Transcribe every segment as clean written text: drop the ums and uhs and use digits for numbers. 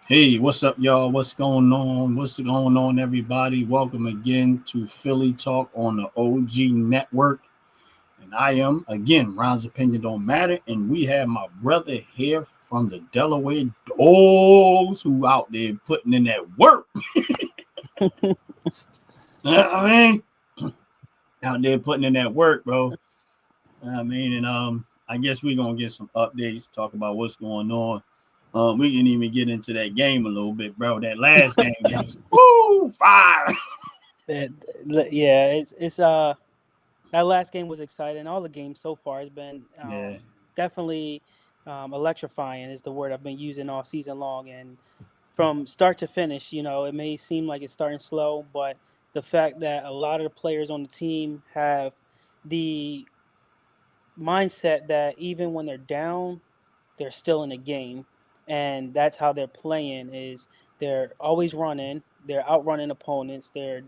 Hey, what's up, y'all? What's going on? What's going on, everybody? Welcome again to Philly Talk on the OG Network. And I am, again, Ron's Opinion Don't Matter. And we have my brother here from the Delaware Dogs who out there putting in that work. I mean, out there putting in that work, bro. I guess we're going to get some updates, talk about what's going on. We can even get into that game a little bit, bro. That last game was woo fire. That, yeah, it's that last game was exciting. All the games so far has been Yeah, definitely electrifying is the word I've been using all season long. And from start to finish, it may seem like it's starting slow, but the fact that a lot of the players on the team have the mindset that even when they're down, they're still in the game, and that's how they're playing. Is they're always running, they're outrunning opponents, they're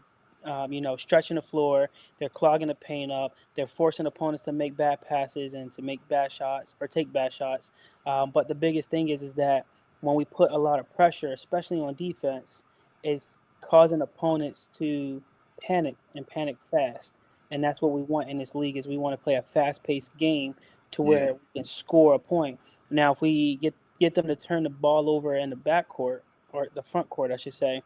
stretching the floor, they're clogging the paint up, they're forcing opponents to make bad passes and to make bad shots or take bad shots. But the biggest thing is that when we put a lot of pressure, especially on defense, it's causing opponents to panic and panic fast. And that's what we want in this league is we want to play a fast-paced game to yeah, where we can score a point. Now, if we get them to turn the ball over in the back court or the front court, I should say,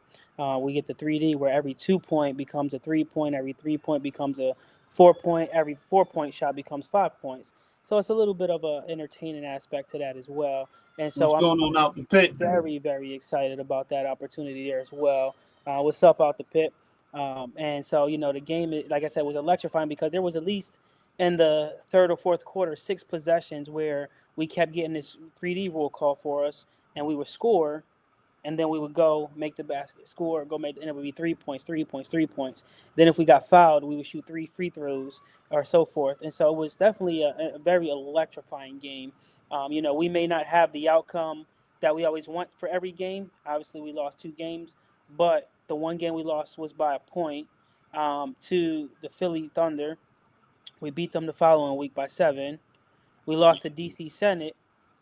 we get the 3D where every 2 point becomes a 3 point, every 3 point becomes a 4 point, every 4 point shot becomes 5 points. So it's a little bit of a entertaining aspect to that as well. And what's so going on out the pit? very, very excited about that opportunity there as well. What's up out the pit? And so, the game, like I said, was electrifying because there was at least in the third or fourth quarter, 6 possessions where we kept getting this 3D rule call for us and we would score and then we would go make the basket, score, go make, and it would be 3 points, 3 points, 3 points. Then if we got fouled, we would shoot 3 free throws or so forth. And so it was definitely a very electrifying game. We may not have the outcome that we always want for every game. Obviously, we lost 2 games, but the one game we lost was by a point to the Philly Thunder. We beat them the following week by 7. We lost to DC Senate,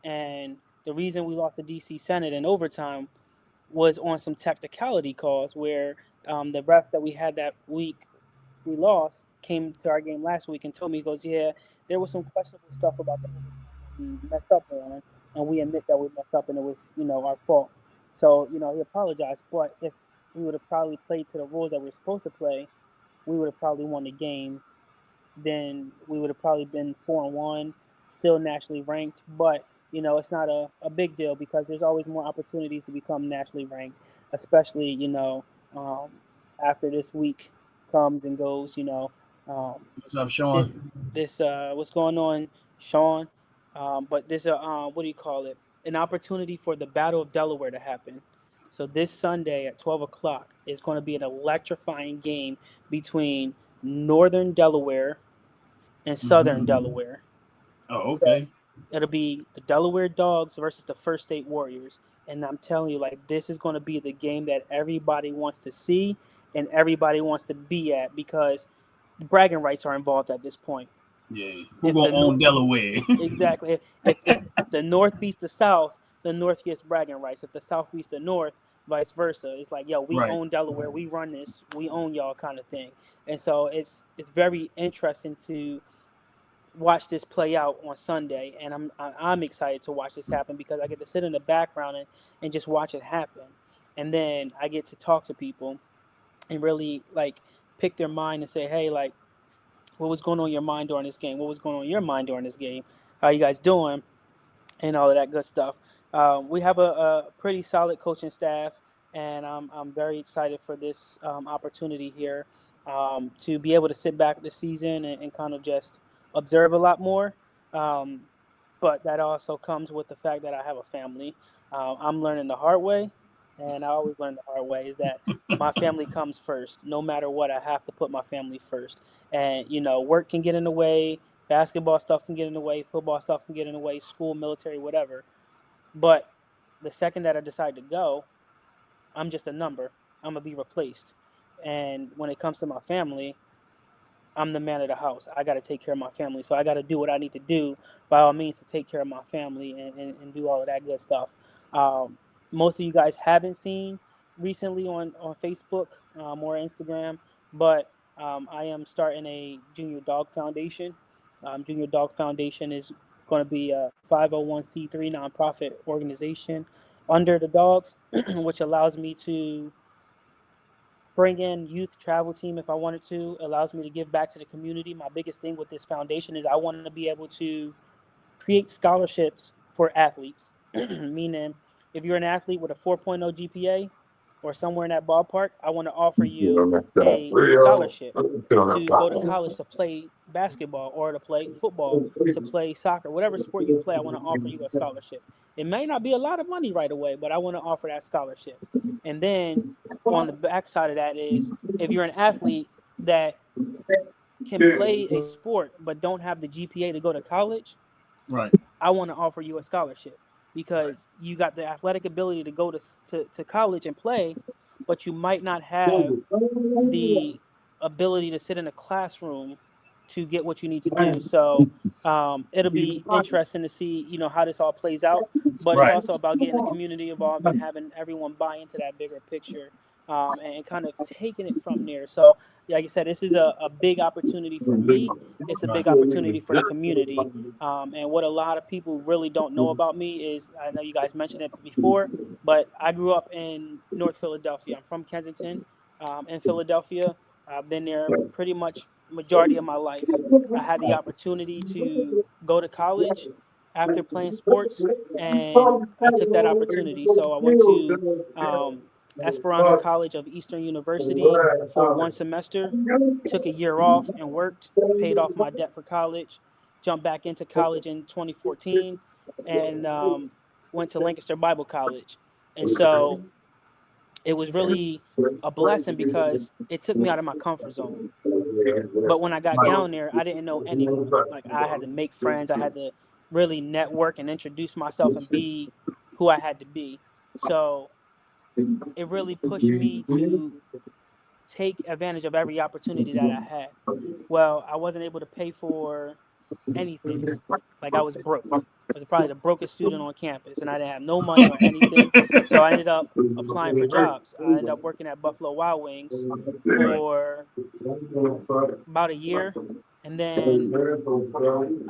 and the reason we lost to DC Senate in overtime was on some technicality calls where the ref that we had that week we lost came to our game last week and told me, he goes, yeah, there was some questionable stuff about the overtime that we messed up on, and we admit that we messed up and it was, our fault. So, he apologized, but if we would have probably played to the rules that we're supposed to play, we would have probably won the game. Then we would have probably been 4-1, still nationally ranked. But it's not a big deal because there's always more opportunities to become nationally ranked, especially um, after this week comes and goes. What's up, Sean? This what's going on, Sean? But there's a what do you call it? An opportunity for the Battle of Delaware to happen. So this Sunday at 12 o'clock is going to be an electrifying game between Northern Delaware and Southern Mm-hmm. Delaware. Oh, So okay. it'll be the Delaware Dogs versus the First State Warriors. And I'm telling you, like, this is going to be the game that everybody wants to see and everybody wants to be at because bragging rights are involved at this point. Yeah, who If gonna the own Delaware? Exactly, if the North beats the North gets bragging rights. If the South beats the North, vice versa. It's like, yo, we Right. own Delaware, we run this, we own y'all kind of thing. And so it's very interesting to watch this play out on Sunday, and I'm excited to watch this happen because I get to sit in the background and just watch it happen, and then I get to talk to people and really like pick their mind and say, hey, like, what was going on in your mind during this game? What was going on in your mind during this game? How you guys doing? And all of that good stuff. We have a pretty solid coaching staff, and I'm very excited for this opportunity here to be able to sit back this season and kind of just observe a lot more. Um, but that also comes with the fact that I have a family. I'm learning the hard way, and I always learn the hard way is that my family comes first. No matter what, I have to put my family first. And work can get in the way, basketball stuff can get in the way, football stuff can get in the way, school, military, whatever. But the second that I decide to go, I'm just a number. I'm gonna be replaced. And when it comes to my family, I'm the man of the house. I got to take care of my family. So I got to do what I need to do by all means to take care of my family and do all of that good stuff. Um, most of you guys haven't seen recently on Facebook or Instagram, but I am starting a Junior Dog Foundation. Junior Dog Foundation is going to be a 501c3 nonprofit organization under the Dogs, which allows me to bring in youth travel team if I wanted to. Allows me to give back to the community. My biggest thing with this foundation is I want to be able to create scholarships for athletes. Meaning, if you're an athlete with a 4.0 GPA or somewhere in that ballpark, I want to offer you a scholarship to go to college to play basketball or to play football, to play soccer, whatever sport you play. I want to offer you a scholarship. It may not be a lot of money right away, but I want to offer that scholarship. And then on the backside of that is if you're an athlete that can play a sport but don't have the GPA to go to college, Right. I want to offer you a scholarship because you got the athletic ability to go to college and play, but you might not have the ability to sit in a classroom to get what you need to do. So it'll be interesting to see, how this all plays out. But it's Right. also about getting the community involved and having everyone buy into that bigger picture and kind of taking it from there. So, like I said, this is a big opportunity for me. It's a big opportunity for the community. And what a lot of people really don't know about me is, I know you guys mentioned it before, but I grew up in North Philadelphia. I'm from Kensington, in Philadelphia. I've been there pretty much majority of my life. I had the opportunity to go to college after playing sports, and I took that opportunity. So I went to Esperanza College of Eastern University for one semester, took a year off and worked, paid off my debt for college, jumped back into college in 2014, and went to Lancaster Bible College. And so it was really a blessing because it took me out of my comfort zone. But when I got down there, I didn't know anyone. Like, I had to make friends. I had to really network and introduce myself and be who I had to be. So it really pushed me to take advantage of every opportunity that I had. Well, I wasn't able to pay for anything. Like, I was broke. I was probably the brokest student on campus, and I didn't have no money or anything. So I ended up applying for jobs. I ended up working at Buffalo Wild Wings Right. for about a year, and then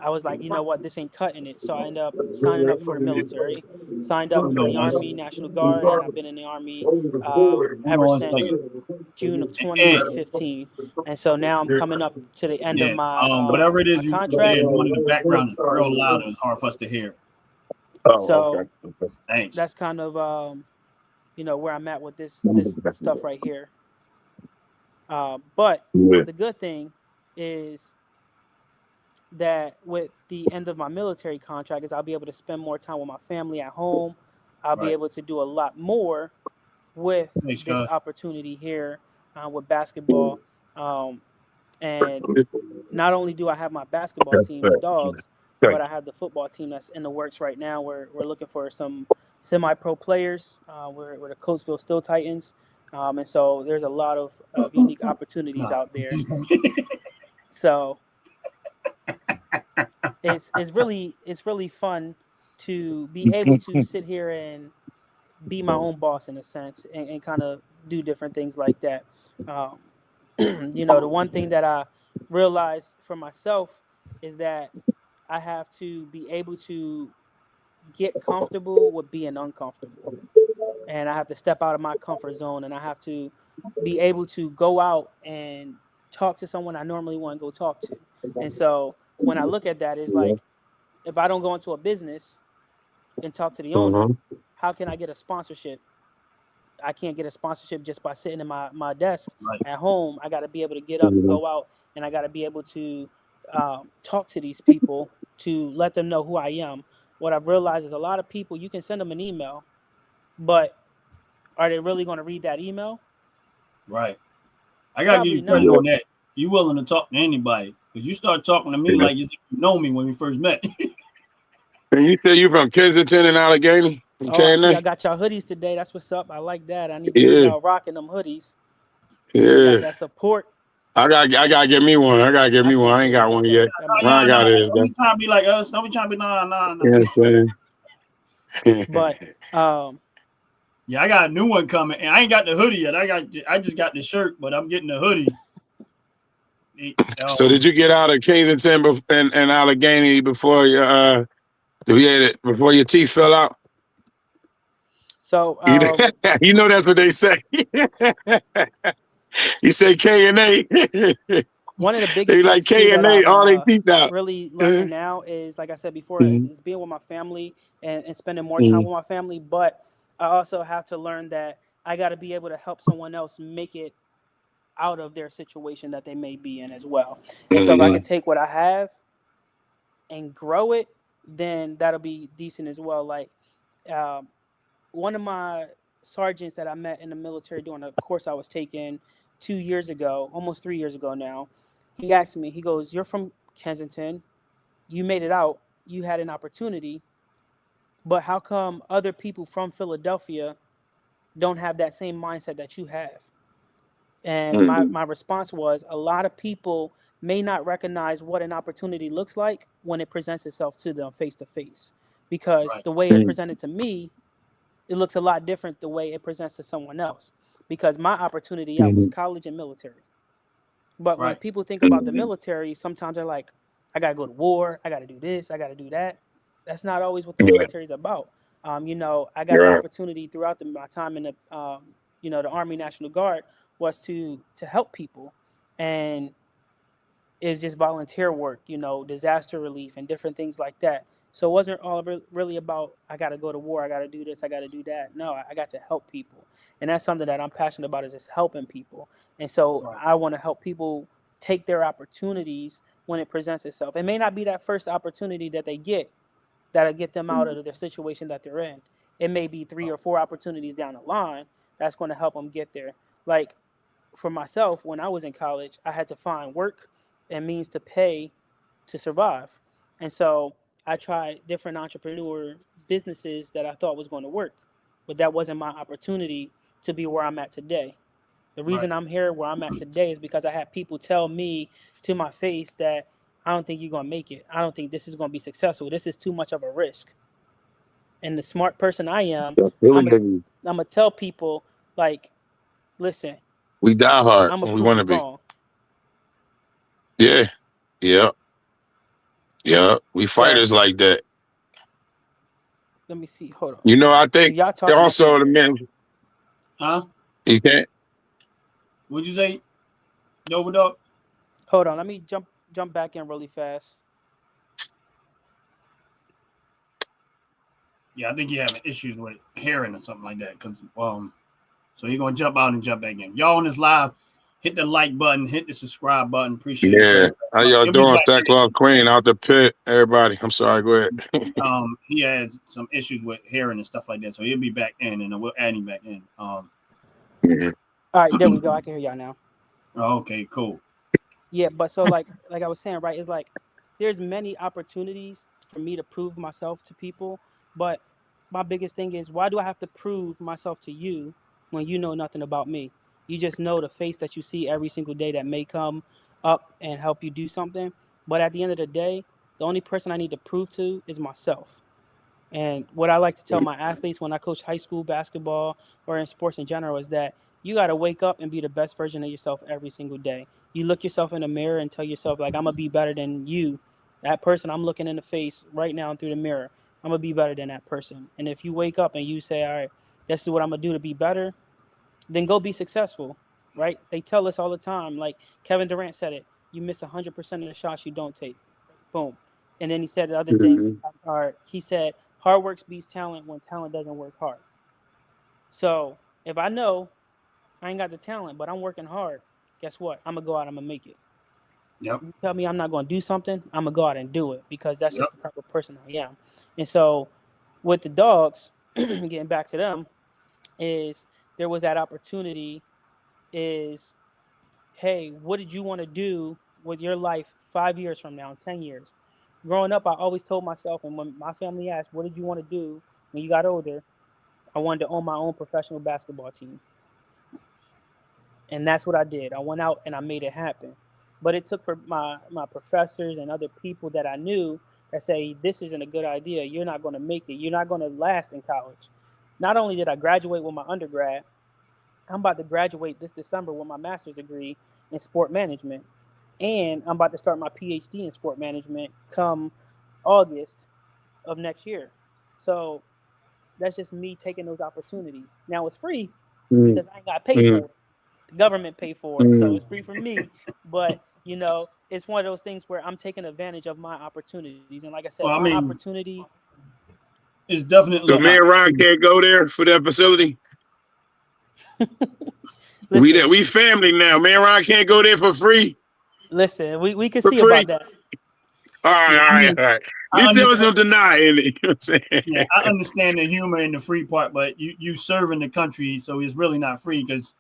I was like, you know what, this ain't cutting it. So I ended up signing up for the military, signed up Hold for on the one Army, second. National Guard, and I've been in the Army Hold ever on one since second. June of And 2015. And so now I'm coming up to the end of yeah, my whatever it my is you contract. said, one in the background is real loud and it's hard for us to hear. Oh, So okay. Thanks. that's kind of where I'm at with this stuff right here. But Yeah. the good thing is that with the end of my military contract is I'll be able to spend more time with my family at home. I'll be Right. able to do a lot more with Thanks, this cuz. opportunity here with basketball. And not only do I have my basketball team, the Dogs, but I have the football team that's in the works right now. We're looking for some semi-pro players. We're the Coatesville Steel Titans. And so there's a lot of unique opportunities Nah. out there. So it's really fun to be able to sit here and be my own boss in a sense and kind of do different things like that. Um, the one thing that I realized for myself is that I have to be able to get comfortable with being uncomfortable. And I have to step out of my comfort zone and I have to be able to go out and talk to someone I normally want to go talk to. And so when I look at that, it's like if I don't go into a business and talk to the owner, how can I get a sponsorship? I can't get a sponsorship just by sitting in my desk Right. at home. I got to be able to get up, go out, and I got to be able to talk to these people to let them know who I am. What I've realized is a lot of people, you can send them an email, but are they really going to read that email? Right. I gotta give Probably you credit not. on that. You willing to talk to anybody. Because you start talking to me like you know me when we first met. And you say you from Kensington and Allegheny? Oh, I see. Okay, I got y'all hoodies today. That's what's up. I like that. I need to see yeah, y'all rocking them hoodies. Got yeah. that support. I gotta get me one. I gotta get I me one. can't I ain't wait. got Yes, one sir. yet. That might Ron happen got today. his Don't though. be trying to be like us. Don't be trying to be nah. You know what I'm But Yeah, I got a new one coming, and I ain't got the hoodie yet. I just got the shirt, but I'm getting the hoodie. So did you get out of Kensington and Allegheny before your before your teeth fell out? So You know that's what they say. You say K and A. one of the biggest They things like too K that and A, all they I'm teeth out. really learning now is, like I said before, is being with my family and spending more time Mhm. with my family. But I also have to learn that I got to be able to help someone else make it out of their situation that they may be in as well. And so if I Mhm. can take what I have and grow it, then that'll be decent as well. Like um, one of my sergeants that I met in the military during a course I was taking 2 years ago, almost 3 years ago now, he asked me, he goes, "You're from Kensington, you made it out, you had an opportunity, but how come other people from Philadelphia don't have that same mindset that you have?" And Mhm. my response was, a lot of people may not recognize what an opportunity looks like when it presents itself to them face to face. Because Right. the way it presented to me, it looks a lot different the way it presents to someone else. Because my opportunity out was Mhm. college and military. But when Right. people think about the Mhm. military, sometimes they're like, I gotta go to war, I gotta do this, I gotta do that. That's not always what the Yeah, military is about. I got you're the right. opportunity throughout my time in the Army National Guard was to help people, and it's just volunteer work, disaster relief and different things like that. So it wasn't all really about I got to go to war, I got to do this, I got to do that. No, I got to help people, and that's something that I'm passionate about is just helping people. And so Right. I want to help people take their opportunities when it presents itself. It may not be that first opportunity that they get that'll get them out of their situation that they're in. It may be three Right. or four opportunities down the line that's going to help them get there. Like for myself, when I was in college, I had to find work and means to pay to survive. And so I tried different entrepreneur businesses that I thought was going to work, but that wasn't my opportunity to be where I'm at today. The Right. reason I'm here where I'm at today is because I had people tell me to my face that I don't think you're going to make it. I don't think this is going to be successful. This is too much of a risk. And the smart person I am, That's really I'm good. I'm gonna tell people like, listen, We die hard I'm gonna when we prove want you to be. wrong. Yeah, yeah, yeah. We So fighters like that. let me see. Hold on. You know, I If think y'all talking, I can't also the hear. men. Huh? You can't. What'd you say, Nova Dog? Hold on. Let me jump back in really fast. Yeah, I think you're having issues with hearing or something like that. So you're gonna jump out and jump back in. Y'all on this live, hit the like button, hit the subscribe button. Appreciate it Yeah. very, very How much. y'all He'll be doing, back Stack Love Queen out the pit? Everybody. I'm sorry. Go ahead. in. He has some issues with hearing and stuff like that, so he'll be back in, and we'll add him back in. Mhm. All right, there we go. I can hear y'all now. Okay, cool. Yeah, but so like I was saying, right? It's like there's many opportunities for me to prove myself to people, but my biggest thing is why do I have to prove myself to you when you know nothing about me? You just know the face that you see every single day that may come up and help you do something. But at the end of the day, the only person I need to prove to is myself. And what I like to tell my athletes when I coach high school basketball or in sports in general is that you got to wake up and be the best version of yourself every single day. You look yourself in the mirror and tell yourself, like, I'm going to be better than you. That person I'm looking in the face right now through the mirror, I'm going to be better than that person. And if you wake up and you say, all right, this is what I'm going to do to be better, then go be successful, right? They tell us all the time, like Kevin Durant said it, you miss 100% of the shots you don't take. Boom. And then he said the other thing, Mhm. or he said, hard work beats talent when talent doesn't work hard. So if I know I ain't got the talent, but I'm working hard, guess what? I'm going to go out, I'm going to make it. Yep. You tell me I'm not going to do something, I'm going to go out and do it because that's Yep. just the type of person I am. And so with the Dogs, getting back to them, is there was that opportunity is hey, what did you want to do with your life 5 years from now, 10 years? Growing up, I always told myself, and when my family asked, what did you want to do when you got older? I wanted to own my own professional basketball team. And that's what I did. I went out and I made it happen. But it took for my professors and other people that I knew that say, this isn't a good idea. You're not going to make it. You're not going to last in college. not only did I graduate with my undergrad, I'm about to graduate this December with my master's degree in sport management. And I'm about to start my PhD in sport management come August of next year. So that's just me taking those opportunities. Now it's free because I ain't got to pay for it. The government pay for it. So it's free for me. But, you know, it's one of those things where I'm taking advantage of my opportunities. And like I said, Well, I my mean, opportunity it's definitely So an me and Ron opportunity. can't go there for that facility. listen, We family now. Me and Ron can't go there for free. listen, we can For see free. about that. All right, Yeah, all I right, mean, all right. At I least there was no understand. denying it. You know what I'm saying? Yeah, I understand the humor and the free part, but you serving the country, so it's really not free because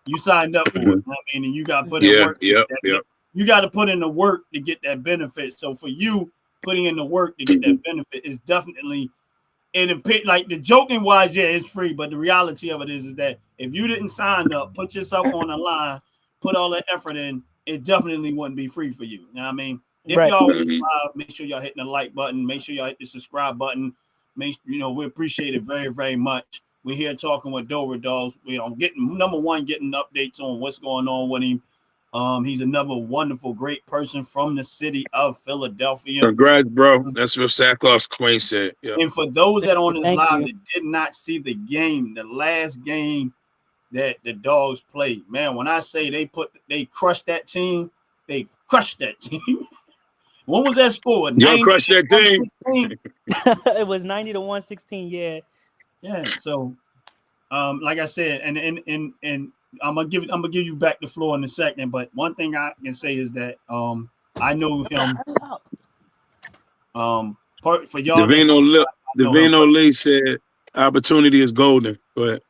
you signed up for it. Mhm. I mean, and you got to put in Yeah, work. yep, yep. You got to put in the work to get that benefit. So for you putting in the work to get that benefit is definitely like the joking wise, yeah, it's free, but the reality of it is that if you didn't sign up, put yourself on the line, put all that effort in, it definitely wouldn't be free for you. You know what I mean? If Right. y'all with us live, make sure y'all hitting the like button, make sure y'all hit the subscribe button. We appreciate it very, very much. We're here talking with Dawgs. Getting getting updates on what's going on with him. He's another wonderful, great person from the city of Philadelphia. Congrats, bro. That's what Sackcloth's queen said. Yep. And for those that on this Thank live you. that did not see the game, the last game that the Dawgs played, man, when I say they crushed that team, they crushed that team. What was that score? Y'all 90 crushed that thing. 116? It was 90 to 116. Yeah. Yeah. So, like I said, and I'm gonna give you back the floor in a second. But one thing I can say is that I know him. For y'all that's Davino Lee said opportunity is golden. But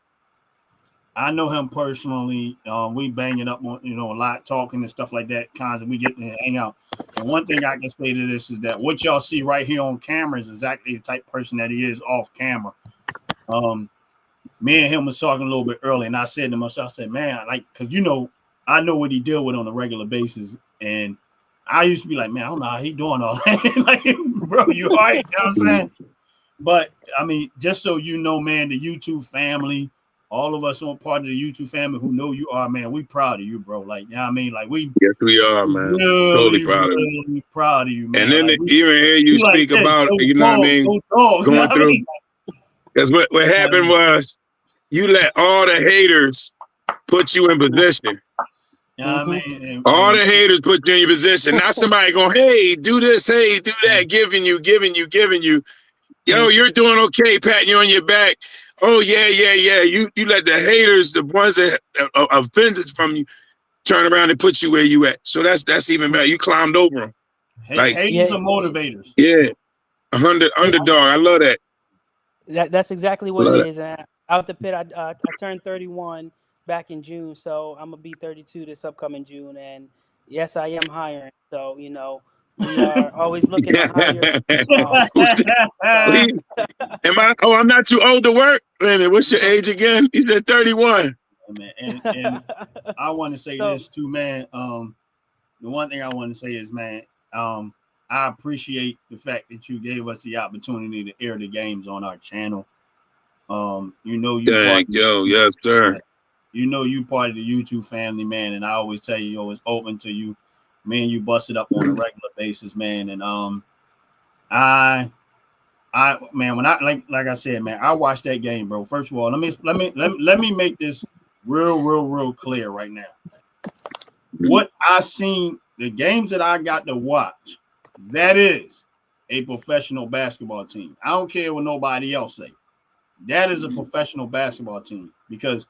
I know him personally. We banging up on a lot, talking and stuff like that. Kinds of we get to hang out. And one thing I can say to this is that what y'all see right here on camera is exactly the type of person that he is off camera. Me and him was talking a little bit early, and I said to myself, I said, man, because I know what he deal with on a regular basis, and I used to be like, man, I don't know how he doing all that. Like, bro, you all right? You know what I'm saying? But I mean, just so you know, man, the YouTube family, all of us on part of the YouTube family who know you are, man, we proud of you, bro. Like, you know what I mean? Like, yes, we are, man. Totally proud of you. Really proud of you, man. And then like, even hear you speak like about, Dawgs, you know what I mean, Dawgs, going you know through. I mean? Because what happened was you let all the haters put you in position. You know what I mean? All the haters put you in your position. Not somebody going, hey, do this, hey, do that, giving you. Yo, you're doing okay, patting you on your back. Oh, yeah. You let the haters, the ones that offended from you, turn around and put you where you at. So that's even better. You climbed over them. Like, haters are motivators. Yeah. Underdog. I love that. That's exactly what it is. And out the pit, I turned 31 back in June, so I'm gonna be 32 this upcoming June. And yes, I am hiring. So we are always looking to hire. I'm not too old to work. Wait a minute, what's your age again? You said 31. And I want to say this too, man. The one thing I want to say is, man, I appreciate the fact that you gave us the opportunity to air the games on our channel. Yes, sir. You part of the YouTube family, man, and I always tell you, it's open to you. Man, you bust it up on a regular basis, man. And I man, when I like I said, man, I watched that game, bro. First of all, let me make this real clear right now. What I seen, the games that I got to watch, that is a professional basketball team. I don't care what nobody else say. That is a professional basketball team because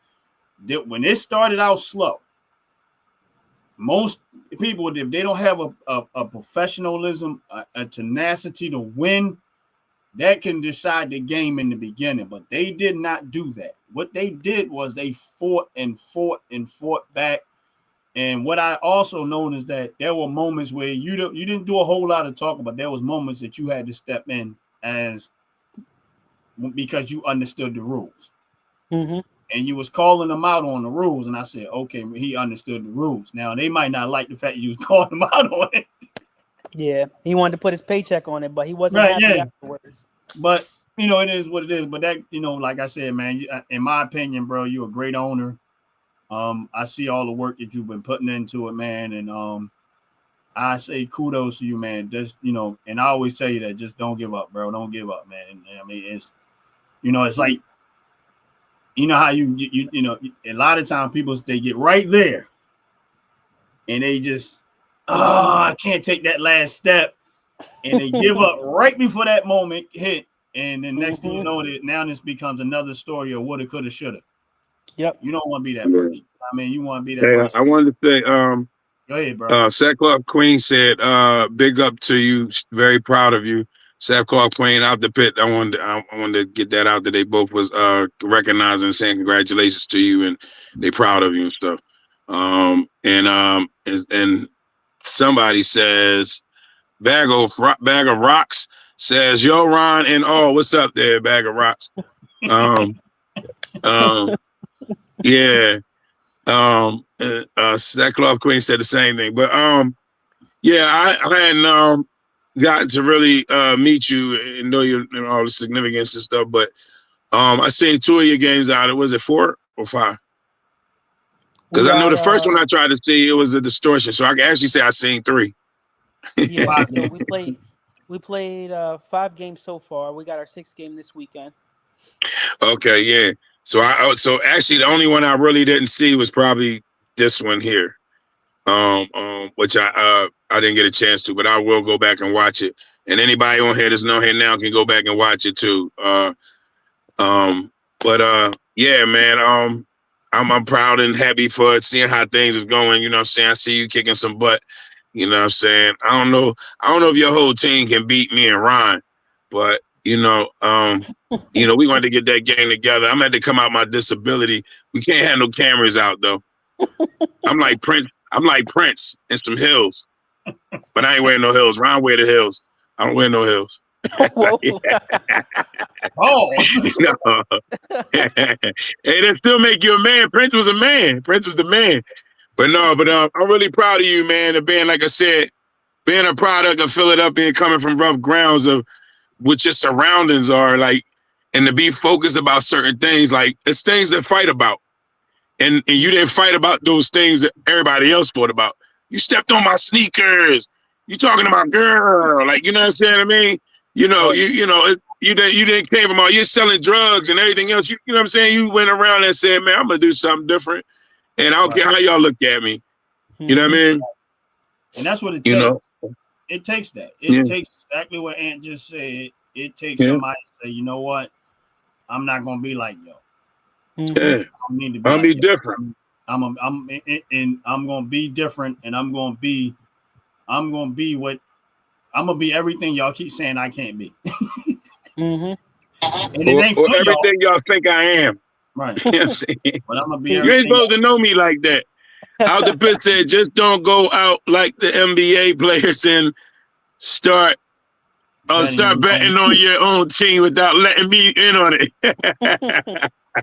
when it started out slow, most people, if they don't have a professionalism, a tenacity to win, that can decide the game in the beginning. But they did not do that. What they did was they fought back. And what I also known is that there were moments where you didn't do a whole lot of talking, but there was moments that you had to step in because you understood the rules. And you was calling them out on the rules. And I said, okay, he understood the rules. Now, they might not like the fact you was calling him out on it. Yeah, he wanted to put his paycheck on it, but he wasn't happy afterwards. But you know, it is what it is. But that, you know, like I said, man, in my opinion, bro, you're a great owner. I see all the work that you've been putting into it, man, and I say kudos to you, man. Just, you know, and I always tell you that just don't give up, bro. Don't give up, man. I mean, it's, you know, it's like, you know how you know, a lot of times people, they get right there and they just, I can't take that last step, and they give up right before that moment hit, and then next thing you know, that now this becomes another story of woulda, coulda, shoulda. Yep. You don't want to be that person. I mean, you want to be that Hey, person. I wanted to say, Go ahead, bro. Sackcloth Queen said, big up to you. Very proud of you. Sackcloth Queen out the pit. I wanted to get that out that they both was recognizing and saying congratulations to you, and they proud of you and stuff. And somebody says bag of rocks says, yo, Ron and all, what's up there, bag of rocks? Yeah. Sackcloth Queen said the same thing, but yeah, I hadn't gotten to really meet you and know you and all the significance and stuff, but I seen 2 of your games out. Was it 4 or 5? Because I know the first one I tried to see, it was a distortion, so I can actually say I seen 3. Yeah, so we played 5 games so far. We got our 6th game this weekend. Okay, yeah. So so actually the only one I really didn't see was probably this one here. Which I didn't get a chance to, but I will go back and watch it. And anybody on here that's not here now can go back and watch it too. Yeah, man. I'm proud and happy for seeing how things is going. You know what I'm saying? I see you kicking some butt. You know what I'm saying? I don't know if your whole team can beat me and Ron, but we wanted to get that game together. I'm had to come out my disability. We can't have no cameras out though. I'm like Prince in some heels, but I ain't wearing no heels. Ron wear the heels. I don't wear no heels. Oh, no. Hey, that still make you a man. Prince was a man. Prince was the man. But no, I'm really proud of you, man, of being, like I said, being a product of Philadelphia and coming from rough grounds of what your surroundings are like, and to be focused about certain things. Like, it's things that fight about. And you didn't fight about those things that everybody else fought about. You stepped on my sneakers. You talking to my girl. Like, you know what I'm saying? I mean, you didn't came from all, you're selling drugs and everything else. You know what I'm saying? You went around and said, man, I'm going to do something different. And I don't care how y'all look at me. You know what I mean? And that's what it takes. It takes that. It takes exactly what Ant just said. It takes somebody to say, you know what? I'm not going to be like y'all. Yeah. I'll be different. I'm gonna be different, and I'm gonna be everything y'all keep saying I can't be. Mm-hmm. And it ain't for everything y'all think I am. Right. You know what I'm saying? But I'm gonna be. You ain't supposed to know me like that. Out the pit said, just don't go out like the NBA players and start betting on your own team without letting me in on it.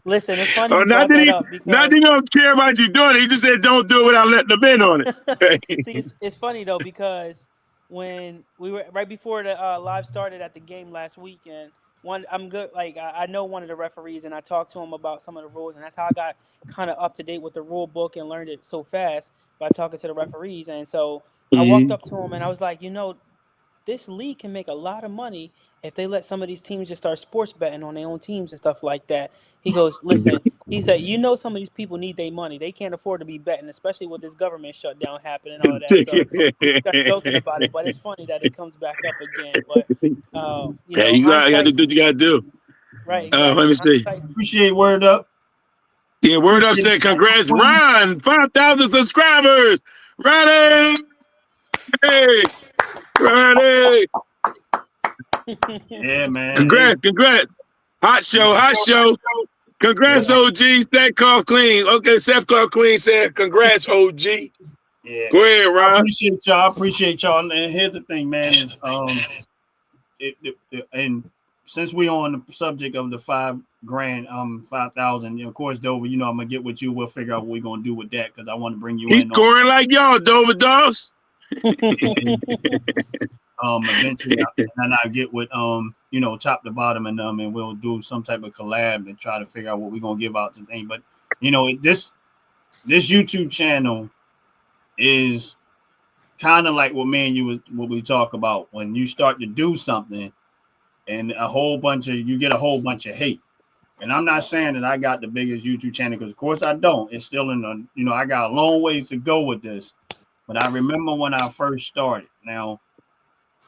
Listen, it's funny. Not that he don't care about you doing it. He just said don't do it without letting them in on it. See, it's funny though, because when we were right before the live started at the game last weekend, I'm good. Like I know one of the referees, and I talked to him about some of the rules, and that's how I got kind of up to date with the rule book and learned it so fast by talking to the referees. And so I walked up to him and I was like, this league can make a lot of money if they let some of these teams just start sports betting on their own teams and stuff like that. He goes, listen, he said, some of these people need their money. They can't afford to be betting, especially with this government shutdown happening and all that. So we started joking about it, but it's funny that it comes back up again. But, you got to do what you got to do. Right. Exactly. Let me see. Appreciate Word Up. Yeah, Word Up said, congrats, Ron, 5,000 subscribers. Ronnie! Hey! Ronnie! Yeah, man. Congrats. Hot show. Congrats, OG. Sackcloth Clean. Okay, Sackcloth Clean said, congrats, OG. Yeah. Go ahead, Ron. I appreciate y'all. And here's the thing, man, is and since we on the subject of the $5,000, 5,000, of course, Dover, I'm gonna get with you. We'll figure out what we're gonna do with that, because I want to bring you in. He's scoring like y'all, Dover Dawgs. Eventually, and I get with top to bottom and we'll do some type of collab and try to figure out what we're gonna give out today. But this YouTube channel is kind of like what we talk about when you start to do something and you get a whole bunch of hate. And I'm not saying that I got the biggest YouTube channel because, of course, I don't. It's still in the, I got a long ways to go with this. But I remember when I first started. Now,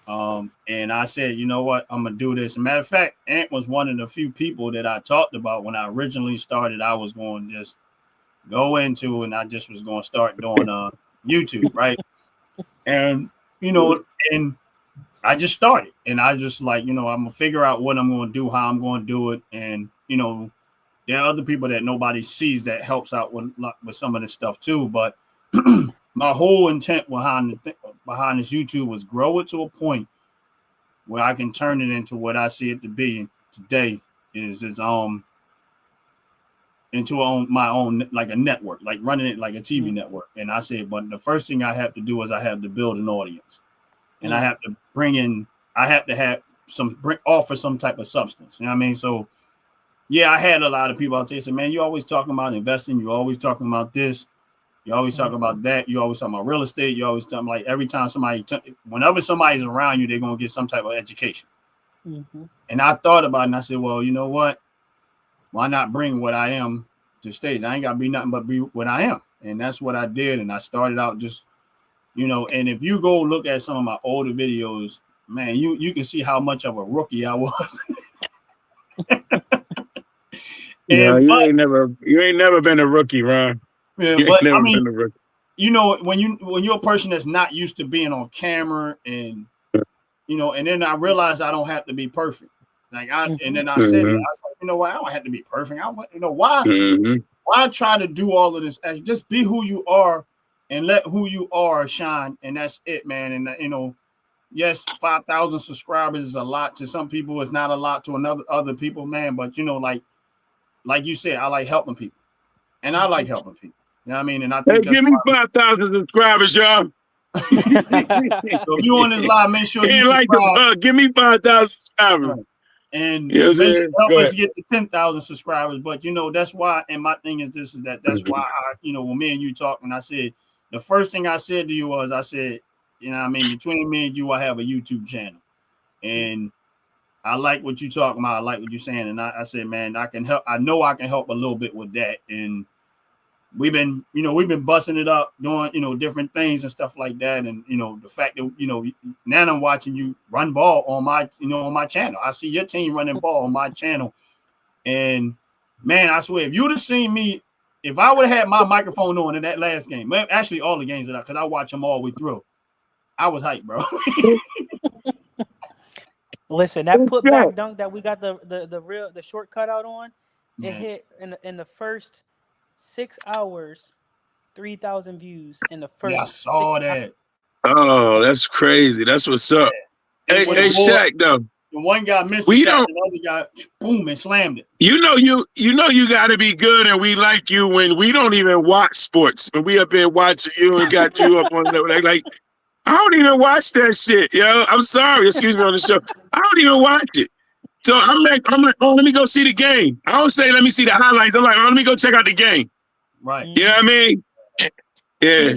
and I said, you know what, I'm gonna do this. As a matter of fact, Ant was one of the few people that I talked about when I originally started. I was going to just go into, and I just was going to start doing YouTube, right? And and I just started, and I just like, I'm gonna figure out what I'm going to do, how I'm going to do it, and there are other people that nobody sees that helps out with some of this stuff too. But my whole intent behind this YouTube was grow it to a point where I can turn it into what I see it to be today is into my own, like a network, like running it like a TV network. And I said, but the first thing I have to do is I have to build an audience, and I have to offer some type of substance. You know what I mean? So yeah, I had a lot of people out there say, man, you always talking about investing, you always talking about this, you always talking about that, you always talking about real estate, you always talking, like every time whenever somebody's around you, they're gonna get some type of education. And I thought about it and I said, well, you know what? Why not bring what I am to stage? I ain't gotta be nothing but be what I am. And that's what I did. And I started out just, and if you go look at some of my older videos, man, you can see how much of a rookie I was. Yeah, you ain't never been a rookie, Ron. Yeah, but I mean, when you're a person that's not used to being on camera, and and then I realized I don't have to be perfect. And then I said, I was like, what? I don't have to be perfect. Why try to do all of this? Just be who you are and let who you are shine, and that's it, man. And yes, 5,000 subscribers is a lot to some people. It's not a lot to other people, man. But like you said, I like helping people, and I like helping people. You know what I mean? And I think give me 5,000 subscribers, y'all. So if you on this live, make sure you subscribe. Give me 5,000 subscribers. Right. And help us get to 10,000 subscribers. But that's why. And my thing is that's why when me and you talked, and I said the first thing I said to you was I said, between me and you, I have a YouTube channel, and I like what you're talking about. I like what you're saying. And I said, man, I can help. I know I can help a little bit with that. And we've been busting it up, doing, different things and stuff like that. And, the fact that, now I'm watching you run ball on my channel. I see your team running ball on my channel. And man, I swear, if you'd have seen me, if I would have had my microphone on in that last game, actually all the games because I watch them all the way through, I was hyped, bro. Listen, that put back dunk that we got the short cutout on, it hit in the first 6 hours, 3,000 views in the first. Yeah, I saw that. Oh, that's crazy. That's what's up. Hey, Shaq, though. The one guy missed the shot, the other guy boom and slammed it. You got to be good, and we like you when we don't even watch sports. When we up here watching you and got you up on like I don't even watch that shit, yo. I'm sorry, excuse me on the show. I don't even watch it. So I'm like, oh, let me go see the game. I don't say let me see the highlights. I'm like, oh, let me go check out the game. Right. You know what I mean? Yeah.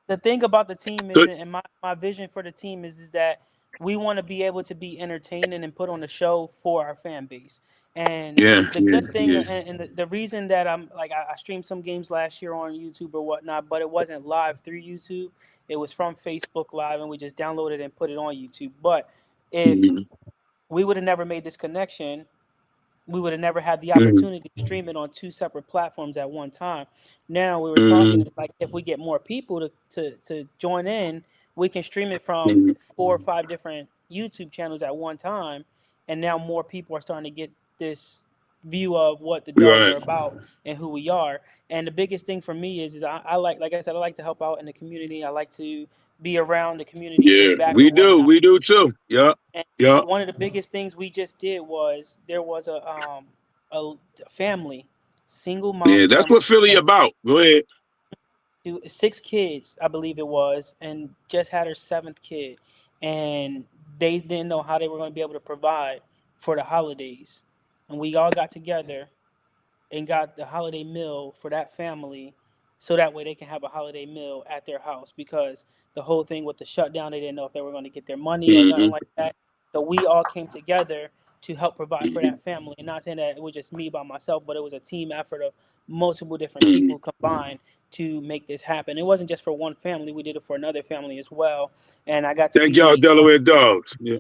The thing about the team is, and my vision for the team is that we want to be able to be entertaining and put on a show for our fan base. And the good thing, and the reason that I'm like, I streamed some games last year on YouTube or whatnot, but it wasn't live through YouTube. It was from Facebook Live, and we just downloaded and put it on YouTube. But if we would have never made this connection, we would have never had the opportunity to stream it on 2 separate platforms at one time. Now we were talking, it's like if we get more people to join in, we can stream it from 4 or 5 different YouTube channels at one time. And now more people are starting to get this view of what the Dawgs are about and who we are. And the biggest thing for me is I like I said, I like to help out in the community. I like to be around the community. Yeah, we do too. Yeah. And one of the biggest things we just did was there was a family, single mom. Yeah, that's what Philly about. Go ahead. 6 kids, I believe it was, and just had her 7th kid. And they didn't know how they were going to be able to provide for the holidays, and we all got together and got the holiday meal for that family, so that way they can have a holiday meal at their house, because the whole thing with the shutdown, they didn't know if they were going to get their money or nothing Mhm. like that. So we all came together to help provide for that family. And not saying that it was just me by myself, but it was a team effort of multiple different Mhm. people combined to make this happen. It wasn't just for one family; we did it for another family as well. And I got to Thank y'all, be Delaware Dogs. Yeah.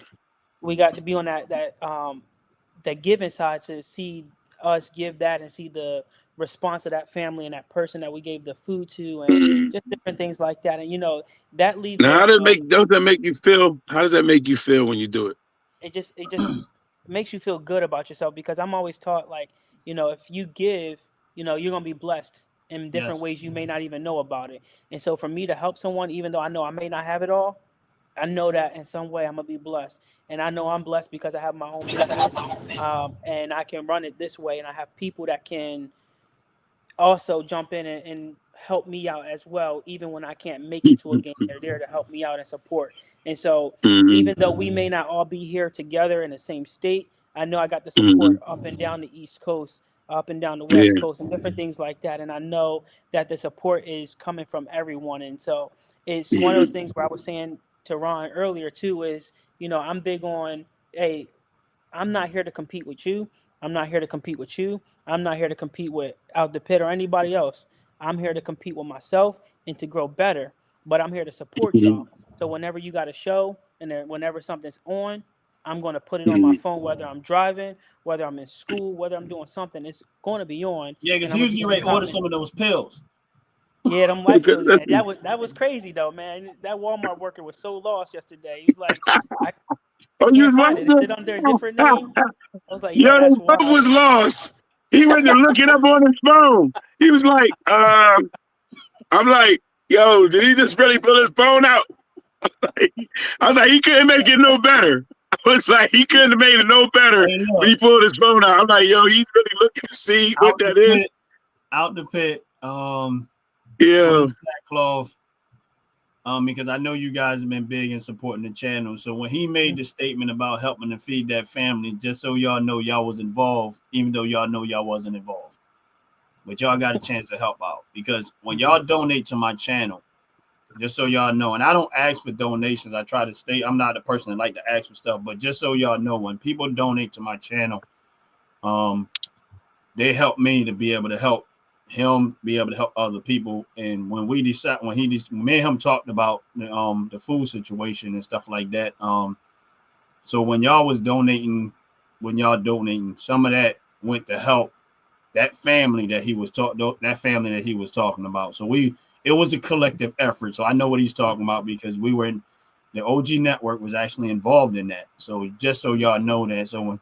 we got to be on that giving side, to see us give that and see the response of that family and that person that we gave the food to, and Mhm. just different things like that. And that leaves Now, us does that make you feel? How does that make you feel when you do it? it just makes you feel good about yourself, because I'm always taught, like, if you give, you're gonna be blessed in different Yes. ways you may not even know about it. And so for me to help someone, even though I know I may not have it all, I know that in some way I'm gonna be blessed, and I know I'm blessed because I have my own business, and I can run it this way, and I have people that can also jump in and help me out as well. Even when I can't make it to a game, they're there to help me out and support. And so, Mhm. even though we may not all be here together in the same state, I know I got the support Mhm. up and down the East Coast, up and down the West Yeah. Coast, and different things like that. And I know that the support is coming from everyone. And so, it's one of those Mhm. things where I was saying to Ron earlier too, is, I'm big on, hey, I'm not here to compete with you. I'm not here to compete with you. I'm not here to compete with Out the Pit or anybody else. I'm here to compete with myself and to grow better. But I'm here to support Mhm. y'all. So whenever you got a show, and whenever something's on, I'm going to put it on my Mhm. phone, whether I'm driving, whether I'm in school, whether I'm doing something. It's going to be on, Yeah, and because I'm he going was to be getting on ready to order top. some of those pills. Yeah, them life pills, man. That was crazy though, man. That Walmart worker was so lost yesterday. He was like, I Oh, you can't was find it. Is it under a different name? watching? I was like, yo, Yo, that's the stuff wild. was lost. He went to look it up on his phone. He was like, I'm like, yo, did he just really pull his phone out? I was like, he couldn't make it no better. I was like, he couldn't have made it no better Hey, when look, he pulled his phone out. I'm like, yo, he's really looking to see what out the that is. pit, out the pit. For Yeah. the sackcloth. Because I know you guys have been big in supporting the channel. So when he made the statement about helping to feed that family, just so y'all know y'all was involved, even though y'all know y'all wasn't involved. But y'all got a chance to help out. Because when y'all donate to my channel, just so y'all know, and I don't ask for donations. I try to stay, I'm not a person that like to ask for stuff, but just so y'all know, when people donate to my channel, um, they help me to be able to help him be able to help other people. And when we decide, me and him talked about the food situation and stuff like that. So when y'all was donating, some of that went to help that family that he was talking about. So it was a collective effort. So I know what he's talking about, because we were in the OG network was actually involved in that. So just so y'all know that. So when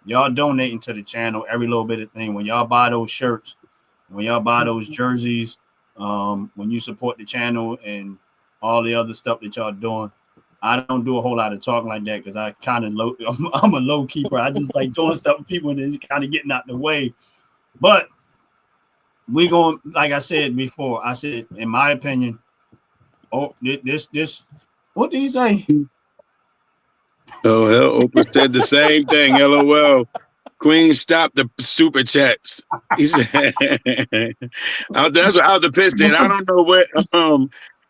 y'all donating to the channel, every little bit of thing, when y'all buy those shirts, when y'all buy those jerseys, when you support the channel and all the other stuff that y'all doing, I don't do a whole lot of talking like that, because I kind of I'm a low keeper. I just like doing stuff with people and it's kind of getting out the way. But we going, like I said before, I said, in my opinion, this what did he say? Oh, hell, Oprah said the same thing. LOL. Queen stopped the super chats. He said, that's what Out the Pit said. I don't know what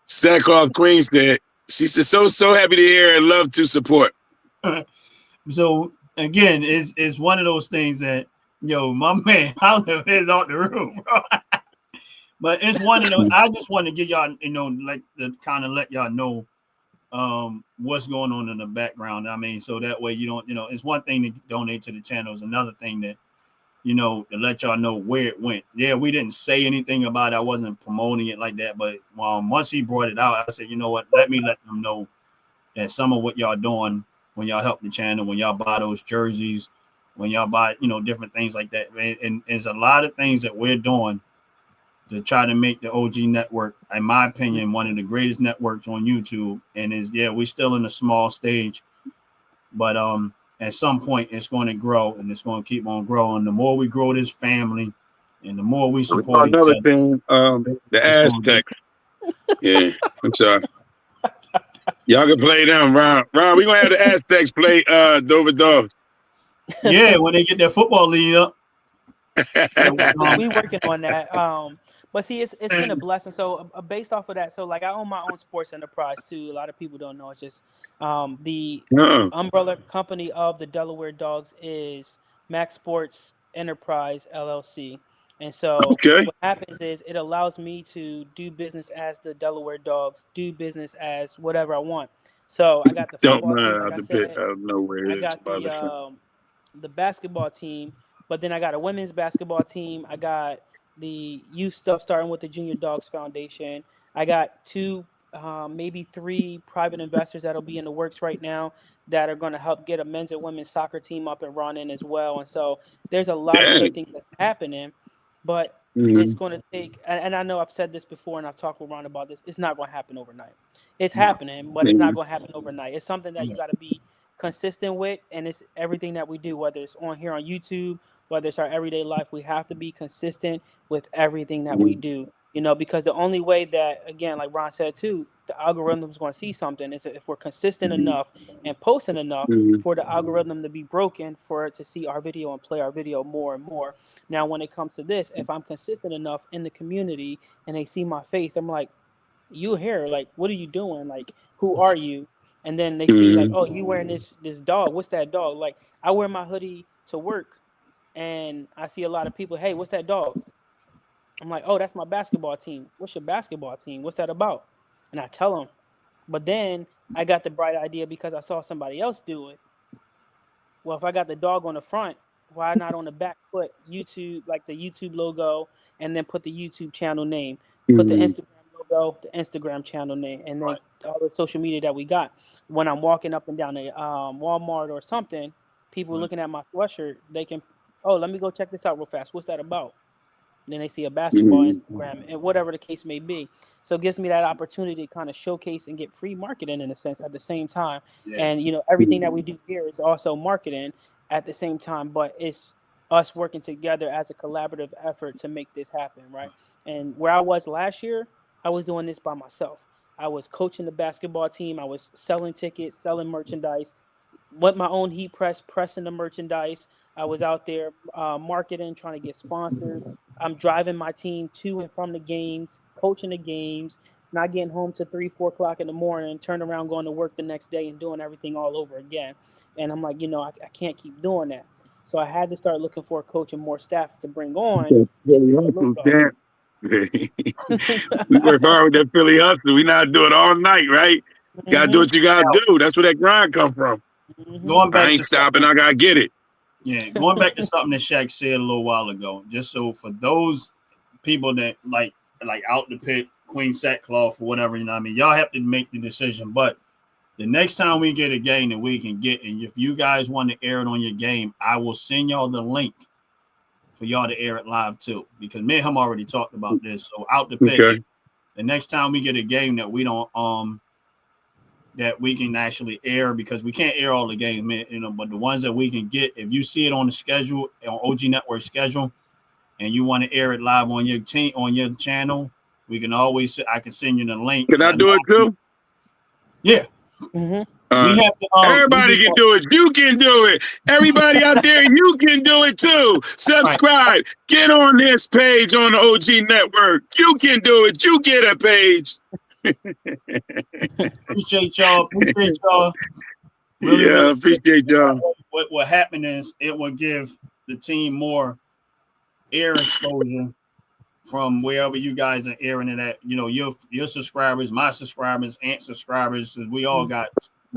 Sackcloth Queen said. She said, so happy to hear and love to support. So again, it's one of those things that, my man, I is out the room, bro. But it's one of those. I just want to give y'all, like to kind of let y'all know what's going on in the background. I mean, so that way you don't, it's one thing to donate to the channel, it's another thing that, to let y'all know where it went. Yeah, we didn't say anything about it. I wasn't promoting it like that. But once he brought it out, I said, you know what? Let them know that some of what y'all doing when y'all help the channel, when y'all buy those jerseys, when y'all buy, different things like that. And there's a lot of things that we're doing to try to make the OG network, in my opinion, one of the greatest networks on YouTube. And we're still in a small stage, but at some point it's going to grow, and it's going to keep on growing. The more we grow this family and the more we We saw support each another other, thing, the it's going to Aztecs. Yeah, I'm sorry. Y'all can play them, Ron. Ron, we gonna have the Aztecs play Dover Dogs. Yeah, when they get their football lead up. We working on that. But see, it's been a blessing. So based off of that, so like I own my own sports enterprise too. A lot of people don't know. It's just the umbrella company of the Delaware Dogs is Max Sports Enterprise LLC. And so Okay. what happens is it allows me to do business as the Delaware Dogs, do business as whatever I want. So I got the Don't football team, mind like out I the pit. said. I don't know where I it is. got the basketball team, but then I got a women's basketball team. I got the youth stuff starting with the Junior Dogs Foundation. I got two, maybe three private investors that'll be in the works right now that are going to help get a men's and women's soccer team up and running as well. And so there's a lot of good things that's happening, but it's going to take, and I know I've said this before and I've talked with Ron about this, it's not going to happen overnight. It's happening, but it's not going to happen overnight. It's something that you got to be consistent with, and it's everything that we do, whether it's on here on YouTube, whether it's our everyday life. We have to be consistent with everything that we do, because the only way that, again, like Ron said too, the algorithm's going to see something is if we're consistent enough and posting enough for the algorithm to be broken, for it to see our video and play our video more and more. Now when it comes to this, if I'm consistent enough in the community and they see my face, I'm like, you here, like, what are you doing, like, who are you? And then they see like, oh, you wearing this dog, what's that dog? Like, I wear my hoodie to work and I see a lot of people, hey, what's that dog? I'm like, oh, that's my basketball team. What's your basketball team? What's that about? And I tell them. But then I got the bright idea because I saw somebody else do it. Well, if I got the dog on the front, why not on the back put YouTube, like the YouTube logo, and then put the YouTube channel name, put the Instagram logo, the Instagram channel name, and then all the social media that we got. When I'm walking up and down the Walmart or something, people looking at my sweatshirt, they can, oh, let me go check this out real fast. What's that about? Then they see a basketball Instagram and whatever the case may be. So it gives me that opportunity to kind of showcase and get free marketing in a sense at the same time. Yeah. And, everything that we do here is also marketing at the same time, but it's us working together as a collaborative effort to make this happen, right? And where I was last year, I was doing this by myself. I was coaching the basketball team. I was selling tickets, selling merchandise, with my own heat press, pressing the merchandise. I was out there marketing, trying to get sponsors. I'm driving my team to and from the games, coaching the games, not getting home to 3, 4 o'clock in the morning, turn around, going to work the next day and doing everything all over again. And I'm like, I can't keep doing that. So I had to start looking for a coach and more staff to bring on. We work hard with that Philly hustle. We not do it all night, right? Gotta do what you gotta do. That's where that grind come from. Going back I ain't stopping. I gotta get it. Yeah, going back to something that Shaq said a little while ago, just so for those people that like out the pit, Queen Sackcloth or whatever, what I mean, y'all have to make the decision. But the next time we get a game that we can get, and if you guys want to air it on your game, I will send y'all the link for y'all to air it live too. Because me and him already talked about this. So out the pit, the next time we get a game that we don't that we can actually air, because we can't air all the games, but the ones that we can get, if you see it on the schedule, on OG Network schedule, and you want to air it live on your team, on your channel, we can always, I can send you the link. Can I do it too? Yeah. We have to, everybody can do it. You can do it. Everybody out there, you can do it too. Subscribe. Get on this page on the OG Network. You can do it. You get a page. Appreciate y'all. Really appreciate y'all. What happened is it will give the team more air exposure from wherever you guys are airing it at. Your subscribers, my subscribers, Aunt subscribers, we all got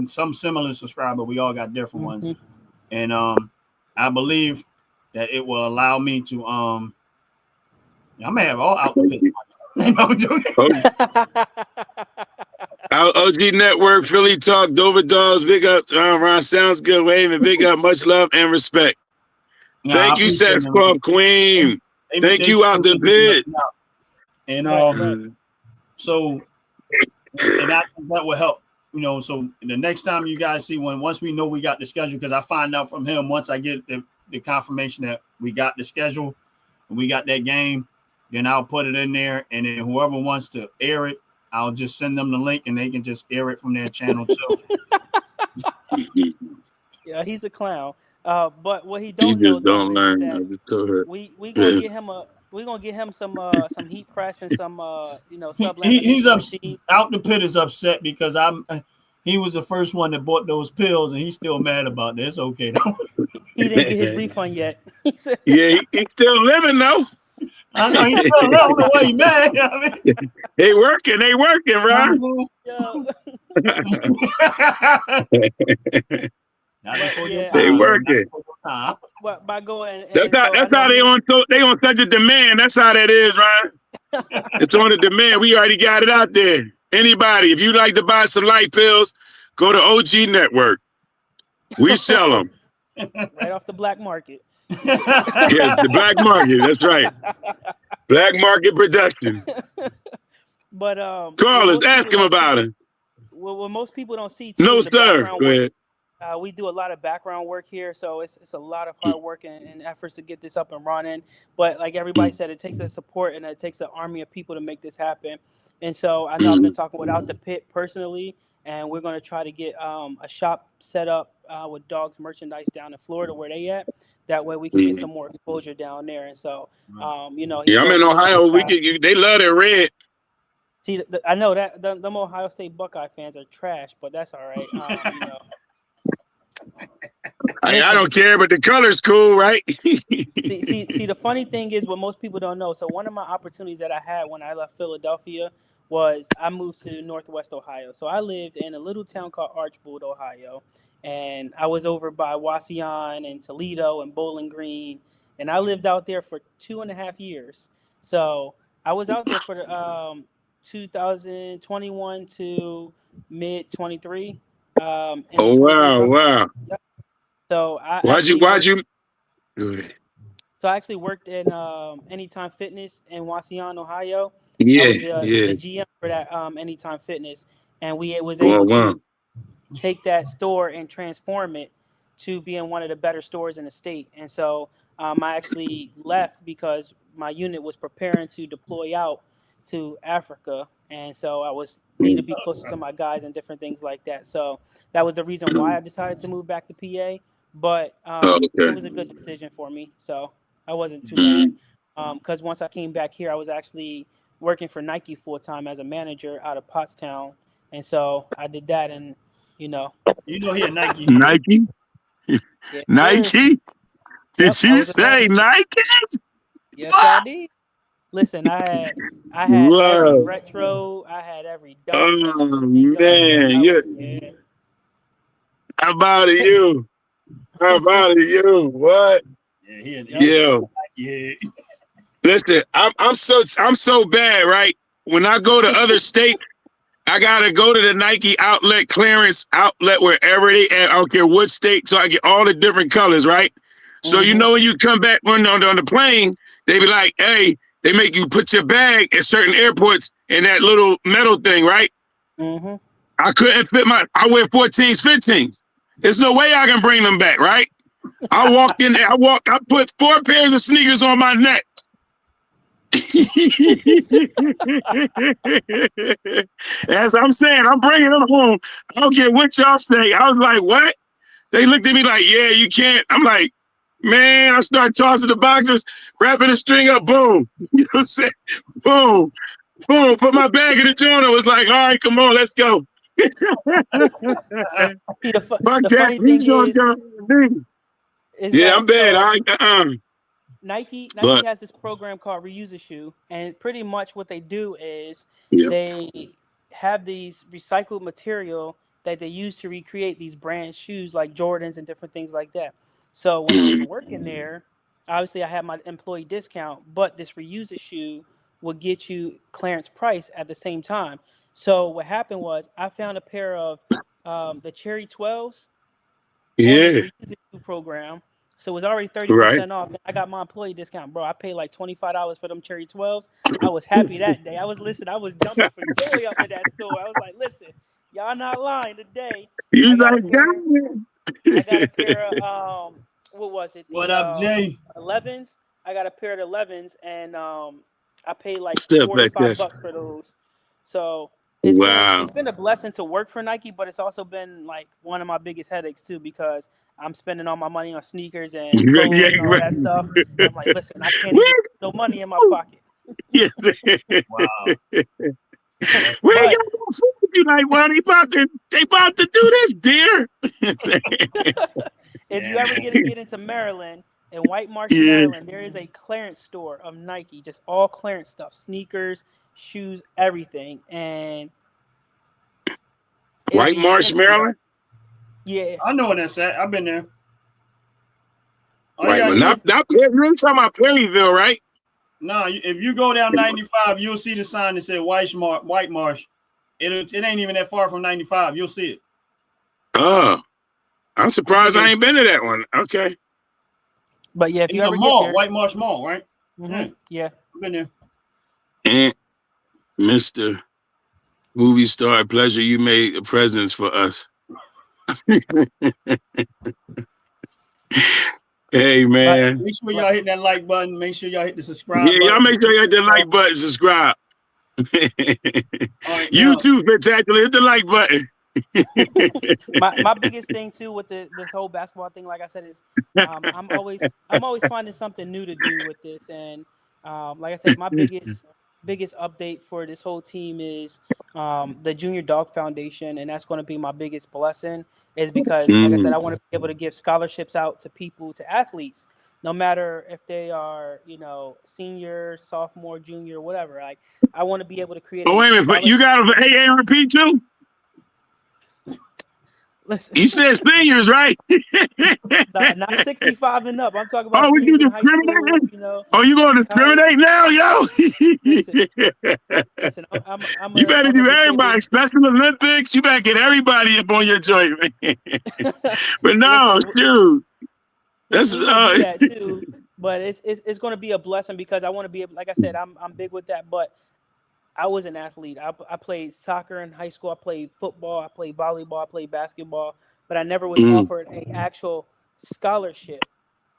some similar subscribers. We all got different ones, and I believe that it will allow me to I may have all out. No joking. Our OG Network, Philly Talk, Dover Dogs, big up Ron, sounds good, Wayman, big up, much love and respect. Thank you, Seth Club Queen. Thank you out the pit. And so, and I think that will help. So the next time you guys see once we know we got the schedule, because I find out from him once I get the confirmation that we got the schedule, and we got that game, then I'll put it in there, and then whoever wants to air it, they can air it live on their channel. And then whoever wants to air it live on their channel, we can always, I can send you the link. So, and I think that will help. So the next time you guys see once we know we got the schedule, because I find out from him once I get the confirmation that we got the schedule, and we got that game, then I'll put it in there, and then whoever wants to air it I'll just send them the link and they can just air it from their channel too. Yeah, he's a clown. But what he You don't know just though don't is learn. I that just told her. we gonna get him some heat press and some sub He's lamination machine. out the pit is upset because he was the first one that bought those pills and he's still mad about this. Okay, though. He didn't get his refund yet. He said, Yeah, he's still living though. I know he's still I don't know why he mad. I mean, They working, Ron. "Yo." Not But before your yeah, They time. working. but by going That's and how so I that's know how they on such a demand. That's how that is, Ron. It's on a demand. We already got it out there. Anybody, if you like to buy some light pills, go to OG Network. We sell them. right off the black market. Yes, the black market. That's right. Black market production. But Carlos, ask him about it. What most people don't see too No, is the sir. background Go work. ahead. We do a lot of background work here, so it's a lot of hard work and efforts to get this up and running. But like everybody said, it takes a support and it takes an army of people to make this happen. And so I know I've been talking without the pit personally, and we're going to try to get a shop set up with Dawgs merchandise down in Florida where they at. That way we can get some more exposure down there. And so, Yeah, I'm in Ohio. They love their red. See, I know that them Ohio State Buckeye fans are trash, but that's all right. I don't care, but the color's cool, right? see, the funny thing is what most people don't know. So one of my opportunities that I had when I left Philadelphia was I moved to Northwest Ohio. So I lived in a little town called Archbold, Ohio, and I was over by Wauseon and Toledo and Bowling Green, and I lived out there for 2.5 years. So I was out there for the 2021 to mid 23. Oh wow. So I why'd you? Go ahead. So I actually worked in Anytime Fitness in Wauseon, Ohio. Yeah, I was the GM for that Anytime Fitness, and we was able to take that store and transform it to being one of the better stores in the state. And so I actually left because my unit was preparing to deploy out to Africa, and so I was need to be closer to my guys and different things like that. So that was the reason why I decided to move back to PA. But it was a good decision for me, so I wasn't too mad. Because once I came back here, I was actually working for Nike full time as a manager out of Pottstown, and so I did that. And he had Nike. Nike. Yeah, Nike. Did you say Nike? Yes, I did. Listen, I had every retro. I had every dunk. Oh man, yeah. How about you? How about you? What? Yeah. Listen, I'm so bad, right? When I go to other states, I gotta go to the Nike outlet clearance outlet wherever they at. I don't care what state, so I get all the different colors, right? So when you come back on the plane, they be like, hey, they make you put your bag at certain airports in that little metal thing, right? I couldn't fit I wear 14s, 15s. There's no way I can bring them back, right? I walked in there, I put 4 pairs of sneakers on my neck. As I'm saying, I'm bringing them home. I don't care what y'all say. I was like, what? They looked at me like, yeah, you can't. I'm like, man, I start tossing the boxes, wrapping the string up, boom. You know what I'm saying? Boom, boom. Put my bag in the joint. I was like, all right, come on, let's go. The funny thing is yeah, I'm bad. Nike has this program called Reuse a Shoe, and pretty much what they do is they have these recycled material that they use to recreate these brand shoes like Jordans and different things like that. So when I was working there, obviously I had my employee discount, but this Reuse a Shoe would get you clearance price at the same time. So what happened was I found a pair of the Cherry 12s on this Reuse a Shoe program. So it was already 30% off. I got my employee discount, bro. I paid like $25 for them Cherry 12s. I was happy that day. I was jumping for joy up in that store. I was like, listen, y'all not lying today. I got a pair of what was it? What up, Jay? 11s. I got a pair of 11s, and I paid like $45 for those. So Wow. It's been a blessing to work for Nike, but it's also been like one of my biggest headaches too, because I'm spending all my money on sneakers and clothes and all that stuff. And I'm like, listen, I can't even put no money in my pocket. Yes. Wow. That's Where But y'all gonna fool you like, well, they about to do this, dear. if you ever get into Maryland, in White Marsh, Yeah. Maryland, there is a clearance store of Nike, just all clearance stuff, sneakers, shoes, everything. And White Marsh, Maryland? yeah, I know what that's at. I've been there. All you Right, gotta well, do is not you're talking about Perryville, right? no. If you go down 95, you'll see the sign that says White Marsh. It ain't even that far from 95. You'll see it. Oh, I'm I've been surprised I there. ain't been to that one. Okay. but yeah, if you It's a ever get mall, there, White Marsh Mall, right? yeah. I've been there. And Mr. Movie Star, pleasure you made a presence for us. Hey, But man. Make sure y'all hit that like button. Make sure y'all hit the subscribe Yeah, button. y'all make sure you hit the like button, subscribe. All right, You now, too, Spectacular. Hit the like button. my biggest thing too with this whole basketball thing, like I said, is I'm always finding something new to do with this. And like I said, my biggest update for this whole team is the Junior Dog Foundation, and that's going to be my biggest blessing. Is because, like I said, I want to be able to give scholarships out to people, to athletes, no matter if they are, senior, sophomore, junior, whatever. Like, I want to be able to create Oh, a wait a minute, but you scholarship. got an AARP too? Listen, You said seniors, right? not 65 and up. I'm talking about Oh, would you seniors in high school. discriminate? Oh, you gonna College. discriminate now, yo? Listen. I'm You better a do disabled. everybody. Special Olympics, you better get everybody up on your joint, man. But no, Listen, shoot. That's we will do that too, but it's going to be a blessing, because I want to be able, like I said, I'm big with that. But I was an athlete. I played soccer in high school. I played football. I played volleyball. I played basketball. But I never was offered an actual scholarship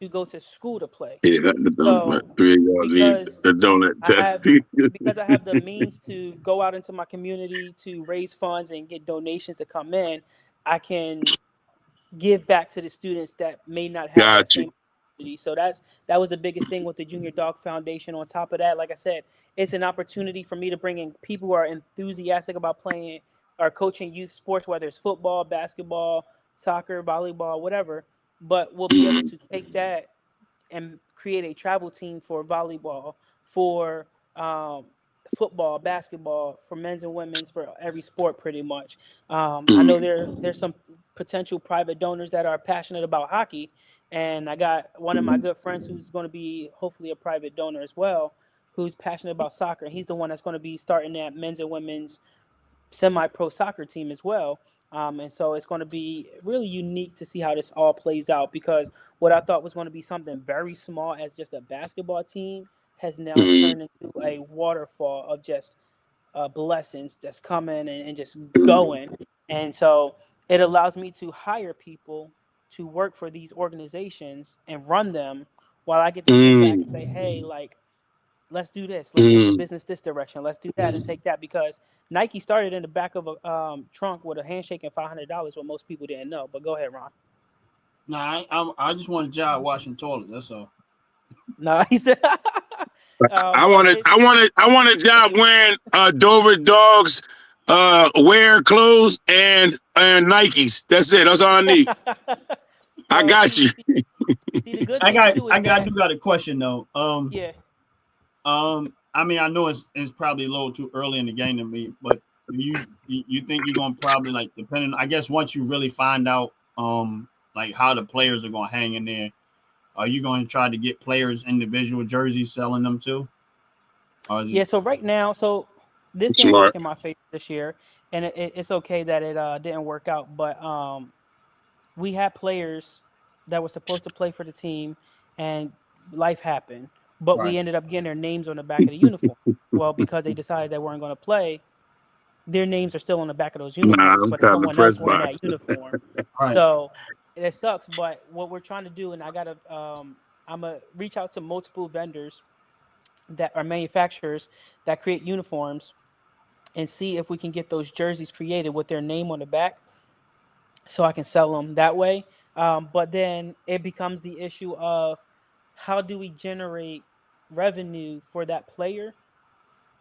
to go to school to play. yeah, the So donut. 3 yards in because the donut I test. have I have the means to go out into my community to raise funds and get donations to come in, I can give back to the students that may not have that Got you. same opportunity. So that was the biggest thing with the Junior Dog Foundation. On top of that, like I said, it's an opportunity for me to bring in people who are enthusiastic about playing or coaching youth sports, whether it's football, basketball, soccer, volleyball, whatever. But we'll be able to take that and create a travel team for volleyball, for football, basketball, for men's and women's, for every sport pretty much. I know there's some potential private donors that are passionate about hockey, and I got one of my good friends who's going to be hopefully a private donor as well, who's passionate about soccer. He's the one that's going to be starting that men's and women's semi-pro soccer team as well. And so it's going to be really unique to see how this all plays out, because what I thought was going to be something very small as just a basketball team has now turned into a waterfall of just blessings that's coming and just going. And so it allows me to hire people to work for these organizations and run them, while I get to sit back and say, hey, like, let's do this. Let's take the business this direction. Let's do that and take that, because Nike started in the back of a trunk with a handshake and $500, what most people didn't know. But go ahead, Ron. nah, I just want a job washing toilets. That's all. No, he said. I want a job wearing Dover Dogs wearing clothes and Nikes. That's it. That's all I need. I got you. See, the good thing too is I do got a question though. Yeah. I mean, I know it's probably a little too early in the game to me, but you think you're gonna probably, like, depending, I guess, once you really find out like how the players are gonna hang in there, are you going to try to get players individual jerseys, selling them too? Yeah. So right now, this didn't work in my favor this year, and it's okay that it didn't work out. But we had players that were supposed to play for the team, and life happened. But Right. we ended up getting their names on the back of the uniform. Well, because they decided they weren't going to play, their names are still on the back of those uniforms, but it's someone else wearing that uniform. Right. So it sucks. But what we're trying to do, and I'm gonna reach out to multiple vendors that are manufacturers that create uniforms, and see if we can get those jerseys created with their name on the back, so I can sell them that way. But then it becomes the issue of how do we generate revenue for that player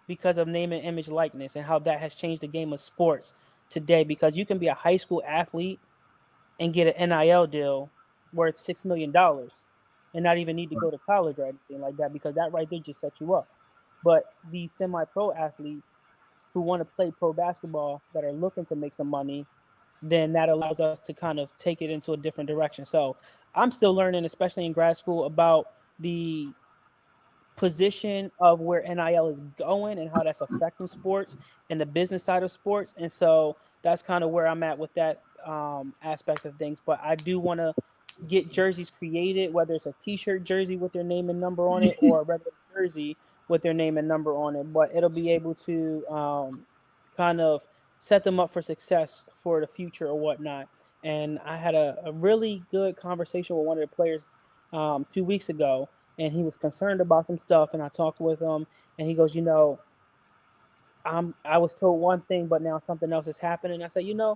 because of name and image likeness, and how that has changed the game of sports today. Because you can be a high school athlete and get an NIL deal worth $6 million and not even need to go to college or anything like that, because that right there just sets you up. But these semi-pro athletes who want to play pro basketball that are looking to make some money, then that allows us to kind of take it into a different direction. So I'm still learning, especially in grad school, about the position of where NIL is going and how that's affecting sports and the business side of sports. And so that's kind of where I'm at with that aspect of things. But I do want to get jerseys created, whether it's a T-shirt jersey with their name and number on it or a regular jersey with their name and number on it. But it'll be able to kind of set them up for success for the future or whatnot. And I had a really good conversation with one of the players 2 weeks ago, and he was concerned about some stuff, and I talked with him, and he goes, I was told one thing, but now something else is happening. I said, I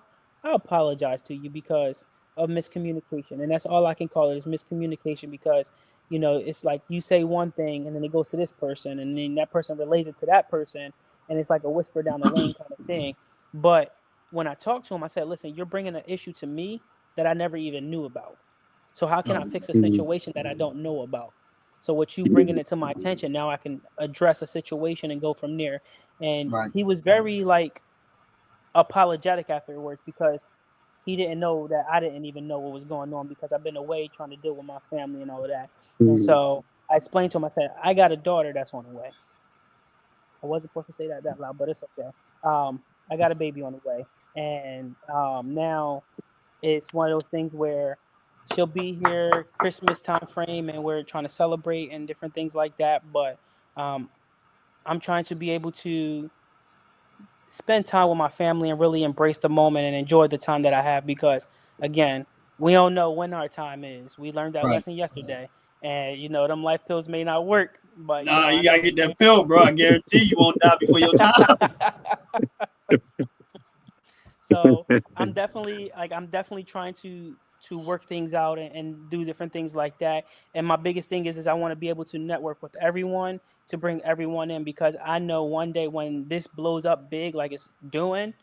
apologize to you because of miscommunication, and that's all I can call it, is miscommunication, because it's like you say one thing and then it goes to this person, and then that person relays it to that person, and it's like a whisper down the lane kind of thing. But when I talked to him, I said, listen, you're bringing an issue to me that I never even knew about. So how can I fix a situation that I don't know about? So what you bringing it to my attention, now I can address a situation and go from there. And Right. he was very apologetic afterwards, because he didn't know that I didn't even know what was going on, because I've been away trying to deal with my family and all of that. And so I explained to him, I said, I got a daughter that's on the way. I wasn't supposed to say that loud, but it's okay. I got a baby on the way. And now it's one of those things where she'll be here Christmas time frame, and we're trying to celebrate and different things like that. But I'm trying to be able to spend time with my family and really embrace the moment and enjoy the time that I have, because again, we don't know when our time is. We learned that Right. lesson yesterday, and them life pills may not work, but Nah, I you know gotta get that pill, bro. I guarantee you won't die before your time. So I'm definitely trying to work things out and do different things like that. And my biggest thing is I want to be able to network with everyone, to bring everyone in, because I know one day when this blows up big like it's doing,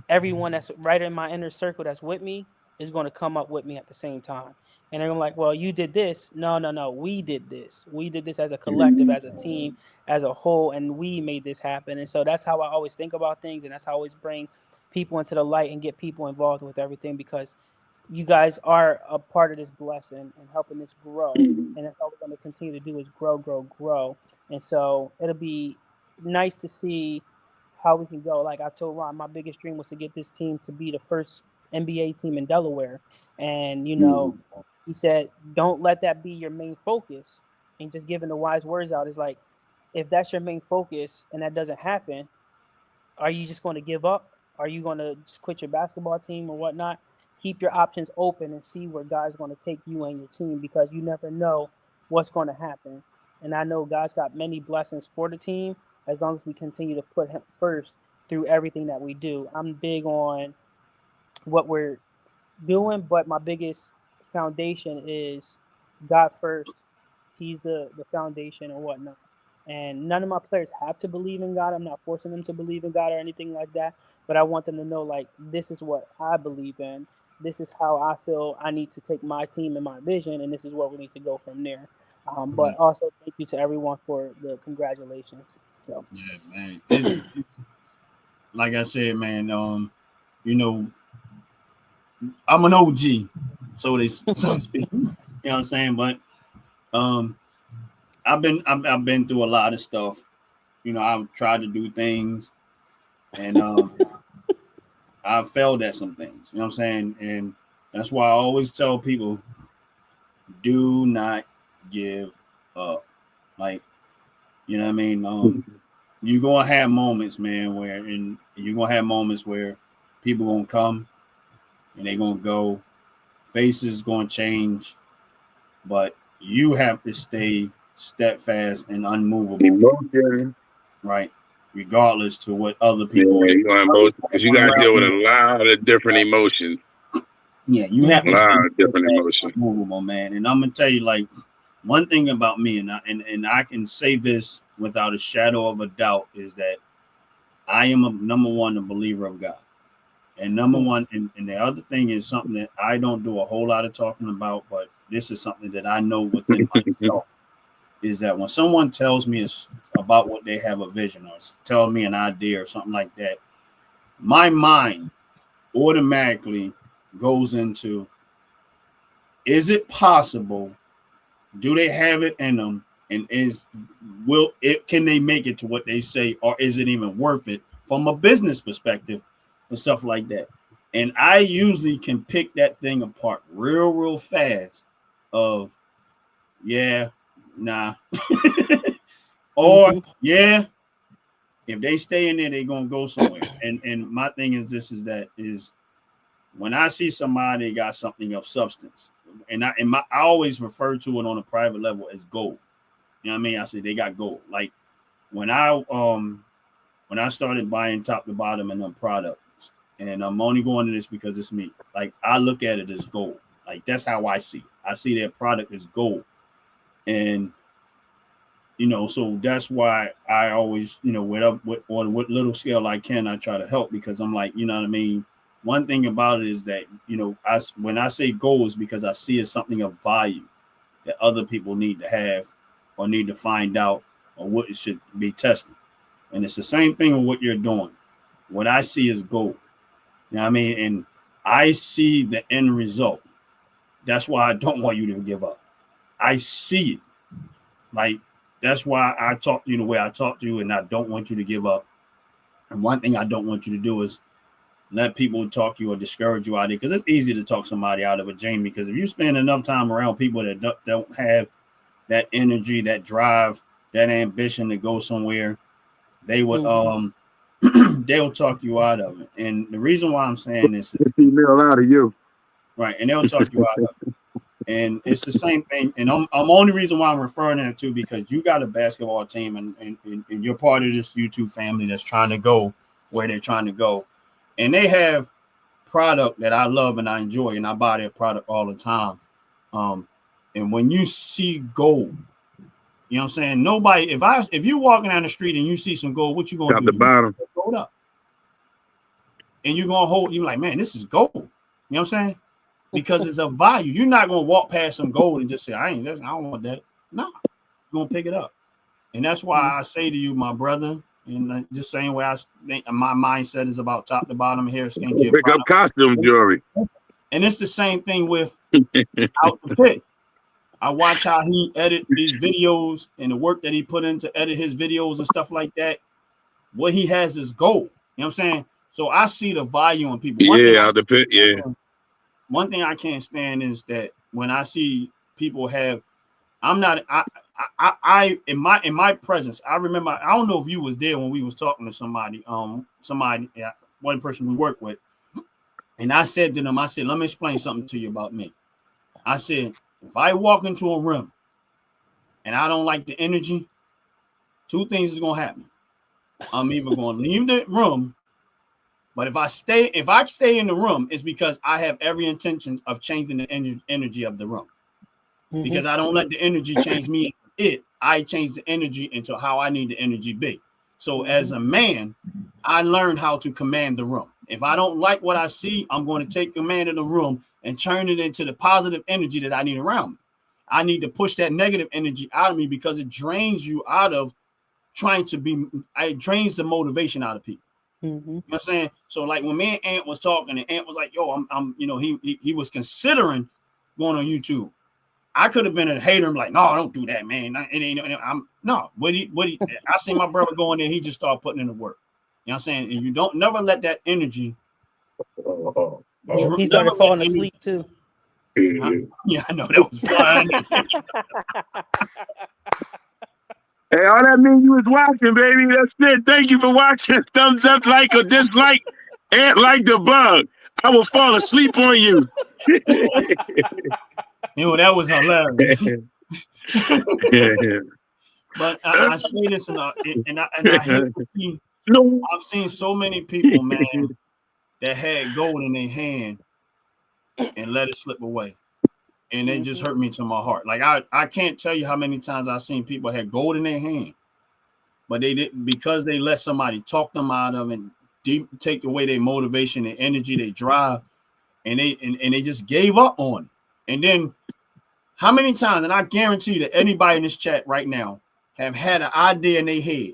everyone that's right in my inner circle that's with me is going to come up with me at the same time. And they're like, well, you did this. No, no, no. We did this. We did this as a collective, as a team, as a whole, and we made this happen. And so that's how I always think about things, and that's how I always bring people into the light and get people involved with everything, because you guys are a part of this blessing and helping this grow. And that's all we're going to continue to do, is grow, grow, grow. And so it'll be nice to see how we can go. Like I told Ron, my biggest dream was to get this team to be the first NBA team in Delaware. And, he said, don't let that be your main focus. And just giving the wise words out is like, if that's your main focus and that doesn't happen, are you just going to give up? Are you going to just quit your basketball team or whatnot? Keep your options open and see where God's going to take you and your team, because you never know what's going to happen. And I know God's got many blessings for the team, as long as we continue to put him first through everything that we do. I'm big on what we're doing, but my biggest foundation is God first. He's the foundation or whatnot. And none of my players have to believe in God. I'm not forcing them to believe in God or anything like that. But I want them to know, like, this is what I believe in. This is how I feel I need to take my team and my vision, and this is where we need to go from there. But also, thank you to everyone for the congratulations. So Yeah, man. It's like I said, man. You know, I'm an OG, so to speak. You know what I'm saying? But um, I've been through a lot of stuff. I've tried to do things, and I've failed at some things. You know what I'm saying? And that's why I always tell people, do not give up. Like, you know what I mean? You're gonna have moments, man, and you're gonna have moments where people gonna come and they're gonna go, faces gonna change, but you have to stay steadfast and unmovable. Emotion. Right. regardless to what other people. Yeah, you're going emotional because you got to deal with a lot of different emotions. Yeah, you have A lot of different emotions. Movable, man. And I'm gonna tell you, like, one thing about me, and I can say this without a shadow of a doubt, is that I am a number one, a believer of God. And number one, and the other thing is something that I don't do a whole lot of talking about, but this is something that I know within myself, is that when someone tells me it's about what they have a vision or tell me an idea or something like that, my mind automatically goes into, is it possible? Do they have it in them? And can they make it to what they say, or is it even worth it from a business perspective and stuff like that? And I usually can pick that thing apart real fast of, yeah, nah. Or yeah, if they stay in there, they're gonna go somewhere. And my thing is this, is when I see somebody got something of substance, and I always refer to it on a private level as gold. You know what I mean? I say they got gold. Like when I started buying top to bottom and them products, and I'm only going to this because it's me. Like I look at it as gold. Like that's how I see it. I see their product as gold. And so that's why I always, on what little scale I can, I try to help, because I'm like, you know what I mean? One thing about it is that, when I say gold is because I see it something of value that other people need to have or need to find out, or what it should be tested. And it's the same thing with what you're doing. What I see is gold. You know what I mean? And I see the end result. That's why I don't want you to give up. I see it. Like, that's why I talk to you the way I talk to you, and I don't want you to give up. And one thing I don't want you to do is let people talk you or discourage you out of it, because it's easy to talk somebody out of it, Jamie, because if you spend enough time around people that don't have that energy, that drive, that ambition to go somewhere, they would they'll talk you out of it. And the reason why I'm saying this is female out of you. Right, and they'll talk you out of it. And it's the same thing. And I'm only reason why I'm referring to it too, because you got a basketball team and you're part of this YouTube family that's trying to go where they're trying to go. And they have product that I love and I enjoy, and I buy their product all the time. And when you see gold, you know what I'm saying? Nobody, if you're walking down the street and you see some gold, what you gonna do? The bottom. Hold up. And you're gonna hold, you're like, man, this is gold. You know what I'm saying? Because it's a value. You're not gonna walk past some gold and just say, I don't want that. No, you're gonna pick it up. And that's why I say to you, my brother, and just same way I think my mindset is about top to bottom hair, skincare. Pick up costume jewelry. And it's the same thing with Out the Pit. I watch how he edit these videos and the work that he put in to edit his videos and stuff like that. What he has is gold. You know what I'm saying? So I see the value in people. Out the pit, yeah. One thing I can't stand is that when I see people have, in my presence, I remember, I don't know if you was there when we was talking to somebody, one person we work with, and I said to them, let me explain something to you about me. I said, if I walk into a room and I don't like the energy, two things is gonna happen. I'm either gonna leave the room, but if I stay in the room, it's because I have every intention of changing the energy of the room. Because I don't let the energy change me. I change the energy into how I need the energy be. So as a man, I learned how to command the room. If I don't like what I see, I'm going to take command of the room and turn it into the positive energy that I need around me. I need to push that negative energy out of me, because it drains you out of it drains the motivation out of people. You know what I'm saying? So like when me and Ant was talking, and Ant was like, yo, I'm he was considering going on YouTube. I could have been a hater. I'm like, no, don't do that, man. I seen my brother go in there. He just started putting in the work. You know what I'm saying? And you don't never let that energy. He started falling asleep too. Yeah, I know, that was fun. Hey, all that means you was watching, baby. That's it. Thank you for watching. Thumbs up, like, or dislike, and like the bug. I will fall asleep on you. That was hilarious. But I say this, and I hate to see No. I've seen so many people, man, that had gold in their hand and let it slip away. And they just hurt me to my heart. Like I can't tell you how many times I've seen people had gold in their hand, but they didn't, because they let somebody talk them out of it, take away their motivation, their energy, their drive, and they just gave up on it. And then how many times, and I guarantee you that anybody in this chat right now have had an idea in their head.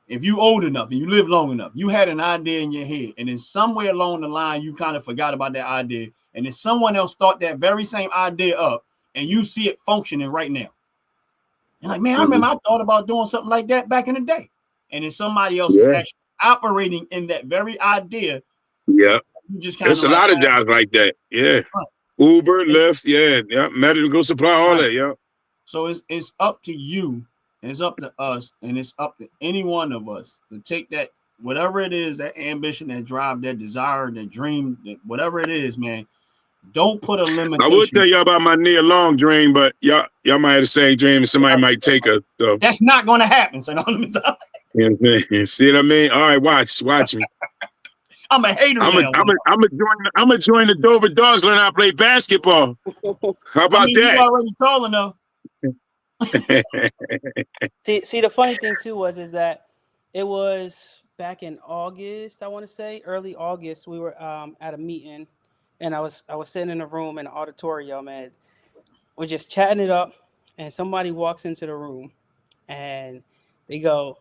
If you old enough and you live long enough, you had an idea in your head, and then somewhere along the line you kind of forgot about that idea, and then someone else thought that very same idea up, and you see it functioning right now. You're like, man, I remember I thought about doing something like that back in the day, and then somebody else is actually operating in that very idea. Yeah, you just kind there's a lot of jobs like that. Yeah, right. Uber, Lyft, yeah, medical supply, all that. Yeah. So it's up to you. It's up to us, and it's up to any one of us to take that, whatever it is, that ambition, that drive, that desire, that dream, that whatever it is, man. Don't put a limitation. I will tell y'all about my near long dream, but y'all might have the same dream, and somebody might take us. So. That's not going to happen. So see what I mean? All right, watch me. I'm a hater. I'm gonna join the Dover Dawgs, learn how to play basketball. How about that? You already tall enough. see, the funny thing too is that it was back in August, I want to say early August. We were at a meeting, and I was sitting in a room in an auditorium, and we're just chatting it up, and somebody walks into the room, and they go,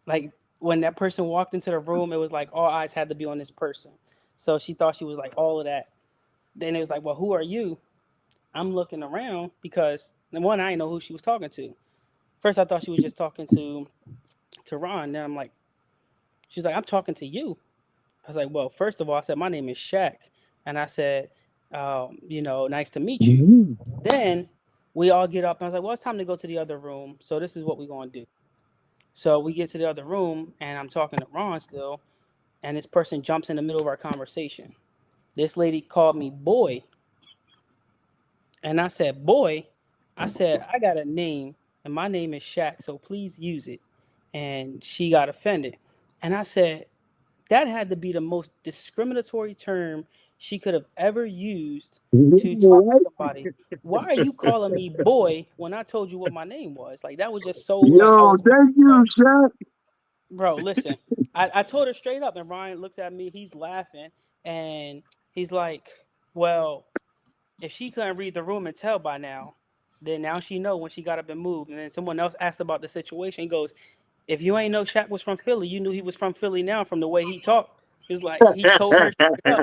like, when that person walked into the room, it was like all eyes had to be on this person. So she thought she was like all of that. Then it was like, well, who are you? I'm looking around because one, I didn't know who she was talking to. First, I thought she was just talking to Ron. Then I'm like, she's like, I'm talking to you. I was like, well, first of all, I said, my name is Shaq. And I said, nice to meet you. Mm-hmm. Then we all get up and I was like, well, it's time to go to the other room. So this is what we're going to do. So we get to the other room and I'm talking to Ron still. And this person jumps in the middle of our conversation. This lady called me boy. And I said, boy, I said, I got a name and my name is Shaq. So please use it. And she got offended. And I said, that had to be the most discriminatory term she could have ever used to talk to somebody. Why are you calling me boy when I told you what my name was? Like, that was just so. Thank you, Shaq. Bro, listen, I told her straight up, and Ryan looks at me. He's laughing, and he's like, well, if she couldn't read the room and tell by now, then now she know when she got up and moved. And then someone else asked about the situation. He goes, if you ain't know Shaq was from Philly, you knew he was from Philly now from the way he talked. He was like, he told her straight up.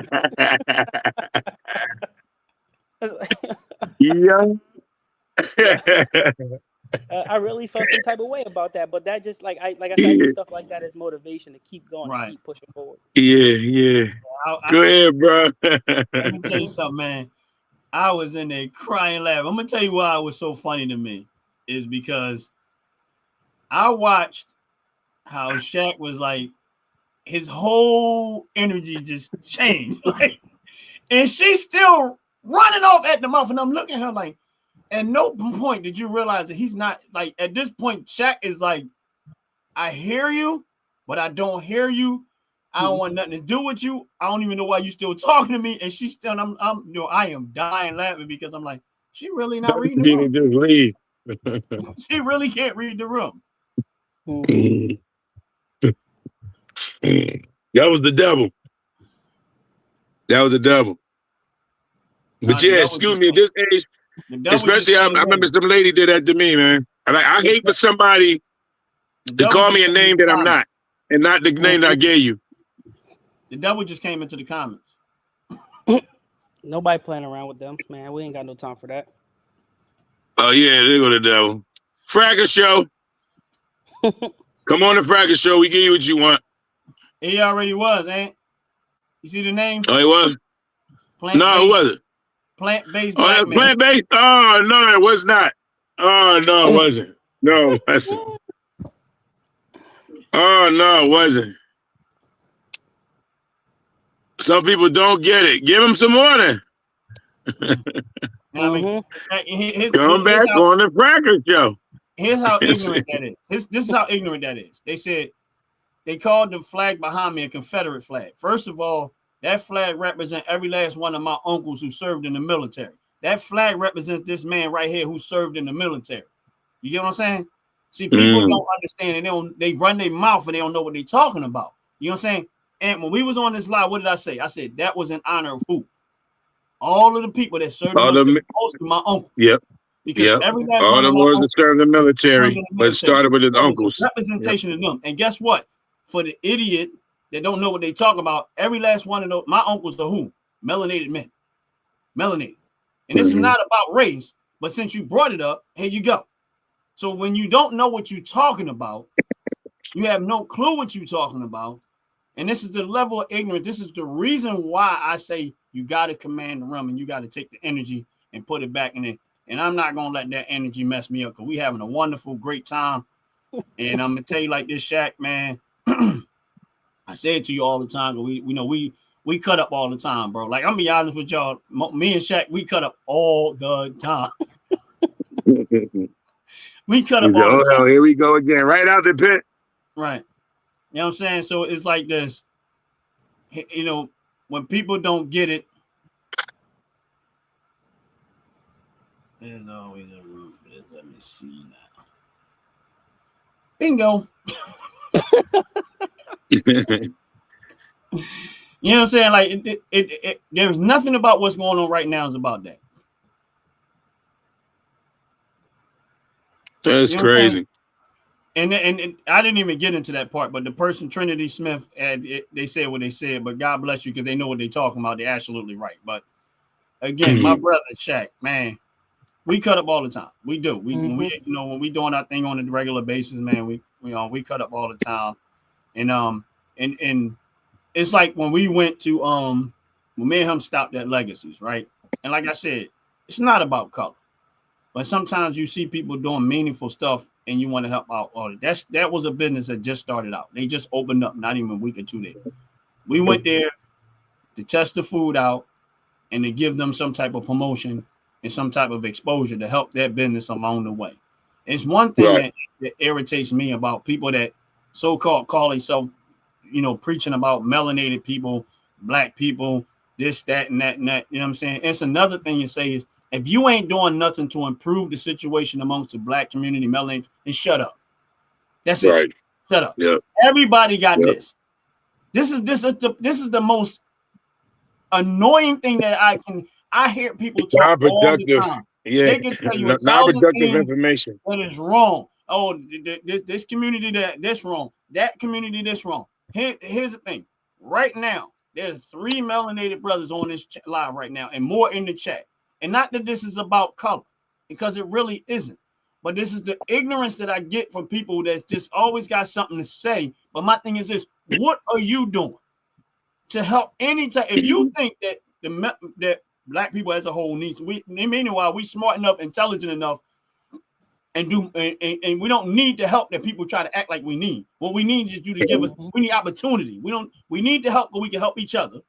Yeah. I really felt some type of way about that, but that just like I said, I use stuff like that as motivation to keep going, and keep pushing forward. Yeah. Go ahead, bro. Let me tell you something, man. I was in there crying, laughing. I'm gonna tell you why it was so funny to me is because I watched how Shaq was like, his whole energy just changed, like, and she's still running off at the mouth, and I'm looking at her like, at no point did you realize that he's not, like, at this point, Shaq is like, I hear you, but I don't hear you. I don't want nothing to do with you. I don't even know why you still talking to me. And she's still, I am dying laughing because I'm like, she really not reading the room. Just leave. She really can't read the room. That was the devil. But yeah, excuse me, at this age, especially I remember some lady did that to me, man. I hate for somebody to call me a name that I'm not, and not the name that I gave you. The devil just came into the comments. Nobody playing around with them, man. We ain't got no time for that. Oh yeah, there go the devil. Fragger Show. Come on the Fragger Show. We give you what you want. He already was, ain't? You see the name? Oh, he was? No, who was it? Plant-based. Oh, that's plant-based? Oh, no, it was not. Oh, no, it wasn't. No, it wasn't. Oh, no, it wasn't. Some people don't get it. Give him some more then. Come back on the Fragger Show. Here's how ignorant that is. This is how ignorant that is. They said they called the flag behind me a Confederate flag. First of all, that flag represents every last one of my uncles who served in the military. That flag represents this man right here who served in the military. You get what I'm saying? See, people don't understand, and they run their mouth and they don't know what they're talking about. You know what I'm saying? And when we was on this live, what did I say? I said that was in honor of who? All of the people that served in the military, mostly my uncle. Yep. Because every last all one the of my ones that uncles served in the military, served in the but started with his uncles. Representation of them. And guess what? For the idiot that don't know what they talk about, every last one of those, my uncles are who? Melanated men. Melanated. And this is not about race, but since you brought it up, here you go. So when you don't know what you're talking about, you have no clue what you're talking about. And this is the level of ignorance. This is the reason why I say you got to command the room and you got to take the energy and put it back in it. And I'm not going to let that energy mess me up because we having a wonderful, great time. And I'm going to tell you like this, Shaq, man. I say it to you all the time. We cut up all the time, bro. Like, I'm be honest with y'all. Me and Shaq, we cut up all the time. We cut up all the time. Here we go again. Right out the pit. Right. You know what I'm saying? So it's like this. You know, when people don't get it, there's always a room for this. Let me see now. Bingo. You know what I'm saying? Like there's nothing about what's going on right now is about that. That's crazy. And I didn't even get into that part, but the person Trinity Smith they said what they said, but God bless you because they know what they're talking about. They're absolutely right. But again, my brother Shaq, man, we cut up all the time. We do. When we doing our thing on a regular basis, man, we cut up all the time. And it's like when we went to when me and him stopped at Legacies, right? And like I said, it's not about color. But sometimes you see people doing meaningful stuff and you want to help out. That was a business that just started out. They just opened up not even a week or two there. We went there to test the food out and to give them some type of promotion and some type of exposure to help their business along the way. It's one thing that irritates me about people that so-called call themselves, preaching about melanated people, black people, this, that, and that, and that. You know what I'm saying? It's another thing you say is, if you ain't doing nothing to improve the situation amongst the black community, melanated, then shut up. That's it. Shut up. Yep. Everybody got this. This is the most annoying thing that I hear people talk all the time. Yeah. They can tell you non-productive information that is wrong. Oh, this community that's wrong. That community that's wrong. Here's the thing. Right now, there's 3 melanated brothers on this live right now, and more in the chat. And not that this is about color, because it really isn't. But this is the ignorance that I get from people that just always got something to say. But my thing is this: what are you doing to help any time? If you think that that black people as a whole needs, meanwhile we smart enough, intelligent enough, and we don't need the help that people try to act like we need. What we need is you to give us. We need opportunity. We need to help, but we can help each other.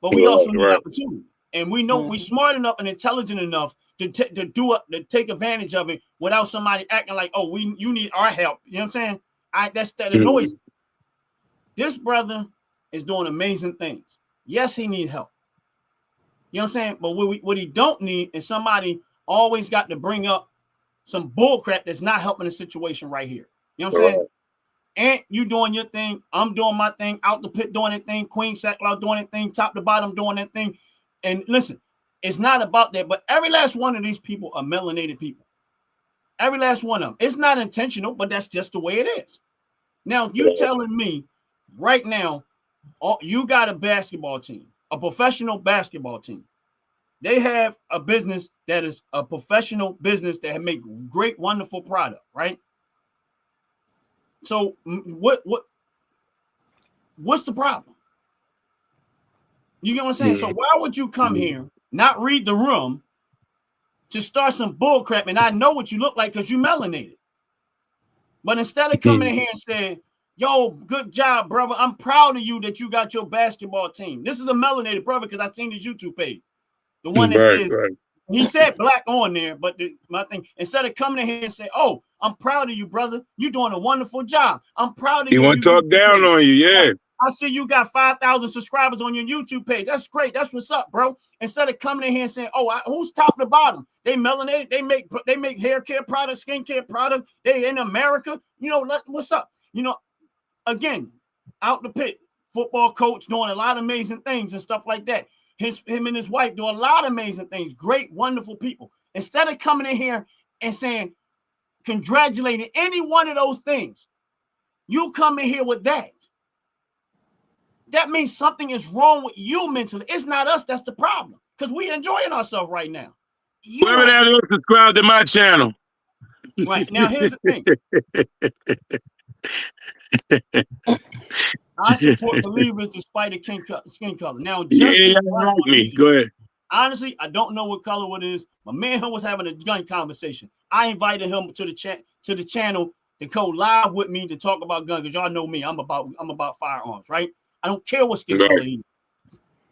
But we also need opportunity. And we know we're smart enough and intelligent enough to take advantage of it without somebody acting like, oh, you need our help. You know what I'm saying? That annoys me. This brother is doing amazing things. Yes, he needs help. You know what I'm saying? But what he don't need is somebody always got to bring up some bull crap that's not helping the situation right here. You know what I'm saying? And you doing your thing. I'm doing my thing. Out the pit doing that thing. Queen Sacklow doing that thing. Top to bottom doing that thing. And listen, it's not about that, but every last one of these people are melanated people. Every last one of them. It's not intentional, but that's just the way it is. Now, you telling me right now, you got a basketball team, a professional basketball team. They have a business that is a professional business that make great, wonderful product, right? So what's the problem? You get what I'm saying? So why would you come here, not read the room, to start some bull crap? And I know what you look like because you melanated. But instead of coming in here and saying, yo, good job, brother. I'm proud of you that you got your basketball team. This is a melanated brother because I seen his YouTube page. The one that says He said black on there, but my thing, instead of coming in here and say, "Oh, I'm proud of you, brother. You're doing a wonderful job. I'm proud of He you." want to talk down on you, yeah. I see you got 5,000 subscribers on your YouTube page. That's great. That's what's up, bro. Instead of coming in here and saying, "Oh, who's top to bottom? They melanated. They make hair care products, skincare products. They in America. You know what's up? You know, again, out the pit, football coach doing a lot of amazing things and stuff like that. Him and his wife do a lot of amazing things. Great, wonderful people. Instead of coming in here and saying, congratulating any one of those things, you come in here with that. That means something is wrong with you mentally. It's not us that's the problem, because we're enjoying ourselves right now. Whoever that is, subscribe to my channel. Right. Now, here's the thing. I support believers despite the skin color. Now, just me. Go ahead. Honestly, I don't know what color it is, but me and him was having a gun conversation. I invited him to the channel to go live with me to talk about guns, because y'all know me. I'm about firearms, right? I don't care what skin color he is.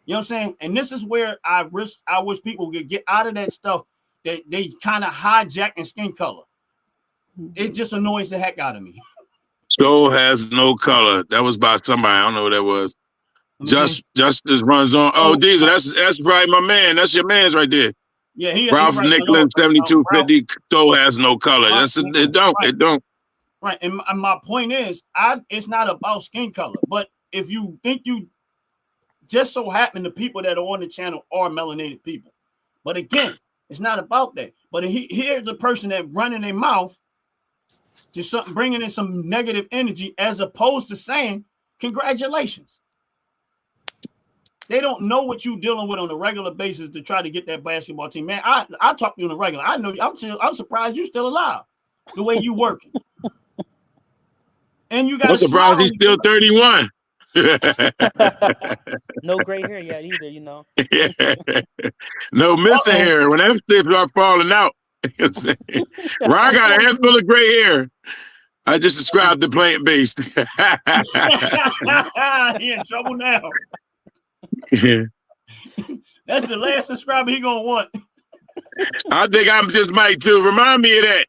You know what I'm saying? And this is where I wish people could get out of that stuff that they kind of hijacking skin color. It just annoys the heck out of me. Soul has no color. That was by somebody. I don't know who that was. Justice runs on. Oh, Diesel, that's probably my man. That's your man's right there. Yeah, Ralph Nicholas, 7250. Soul has no color. It don't. Right, and my point is, it's not about skin color, but if you think you just so happen the people that are on the channel are melanated people, but again, it's not about that. But here's a person that running their mouth to something, bringing in some negative energy, as opposed to saying congratulations. They don't know what you're dealing with on a regular basis to try to get that basketball team. Man, I talk to you on a regular. I know I'm surprised you're still alive the way you working. And you got. I'm surprised he's still 31. No gray hair yet either, you know. No missing hair. When them stuff are falling out. Ron got a handful of gray hair. I just described the plant-based. He in trouble now. That's the last subscriber he gonna want. I think I'm just might too. Remind me of that.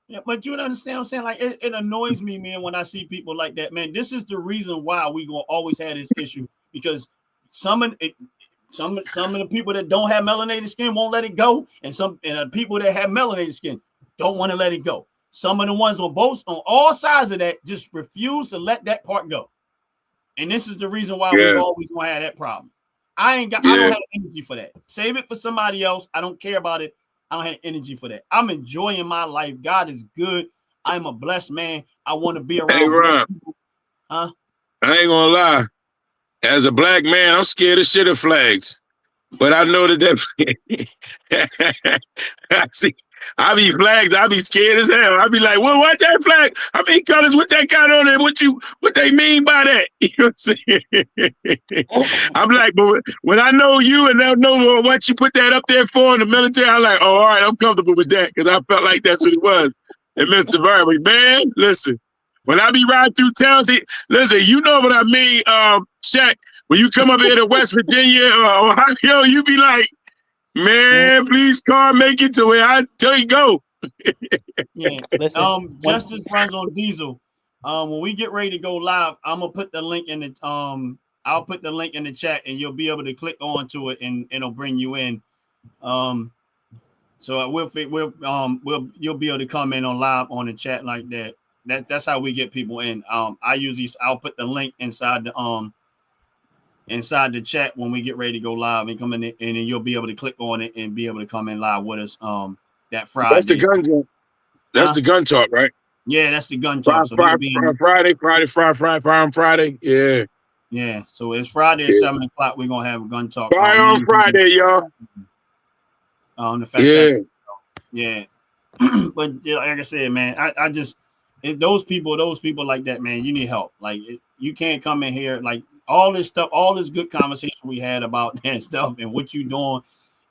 Yeah, but you understand what I'm saying? Like, it annoys me, man, when I see people like that, man. This is the reason why we gonna always have this issue, because some of the people that don't have melanated skin won't let it go, and the people that have melanated skin don't want to let it go. Some of the ones on all sides of that just refuse to let that part go, and this is the reason why we always gonna have that problem. I don't have energy for that. Save it for somebody else. I don't care about it. I don't have energy for that. I'm enjoying my life. God is good. I'm a blessed man. I want to be around. Hey, Rob. Huh? I ain't gonna lie. As a black man, I'm scared of shit of flags. But I know that see, I be flagged. I be scared as hell. I be like, well, what that flag? How many colors? What that got on there? What they mean by that? You know what I'm saying? I'm like, but when I know you and I know what you put that up there for in the military, I'm like, oh, all right, I'm comfortable with that, because I felt like that's what it was. And Mr. Verba, man, listen, when I be riding through towns, listen, you know what I mean, Shaq, when you come up here to West Virginia or Ohio, you be like, man, please, car, make it to where I tell you go. Yeah. Listen, Justice runs on Diesel. When we get ready to go live, I'm gonna put the link in the I'll put the link in the chat, and you'll be able to click onto it, and it'll bring you in. So you'll be able to come in on live on the chat like that. That's how we get people in. I'll put the link inside the chat when we get ready to go live and come in, and then you'll be able to click on it and be able to come in live with us that Friday. That's the gun talk. That's the gun talk, right? Yeah, that's the gun talk. Friday. Yeah. Yeah. So it's Friday at 7 o'clock. We're gonna have a gun talk. On Friday, y'all. The fantastic. Yeah. But like I said, man, I just those people like that, man, you need help. Like you can't come in here like all this stuff, all this good conversation we had about that stuff and what you doing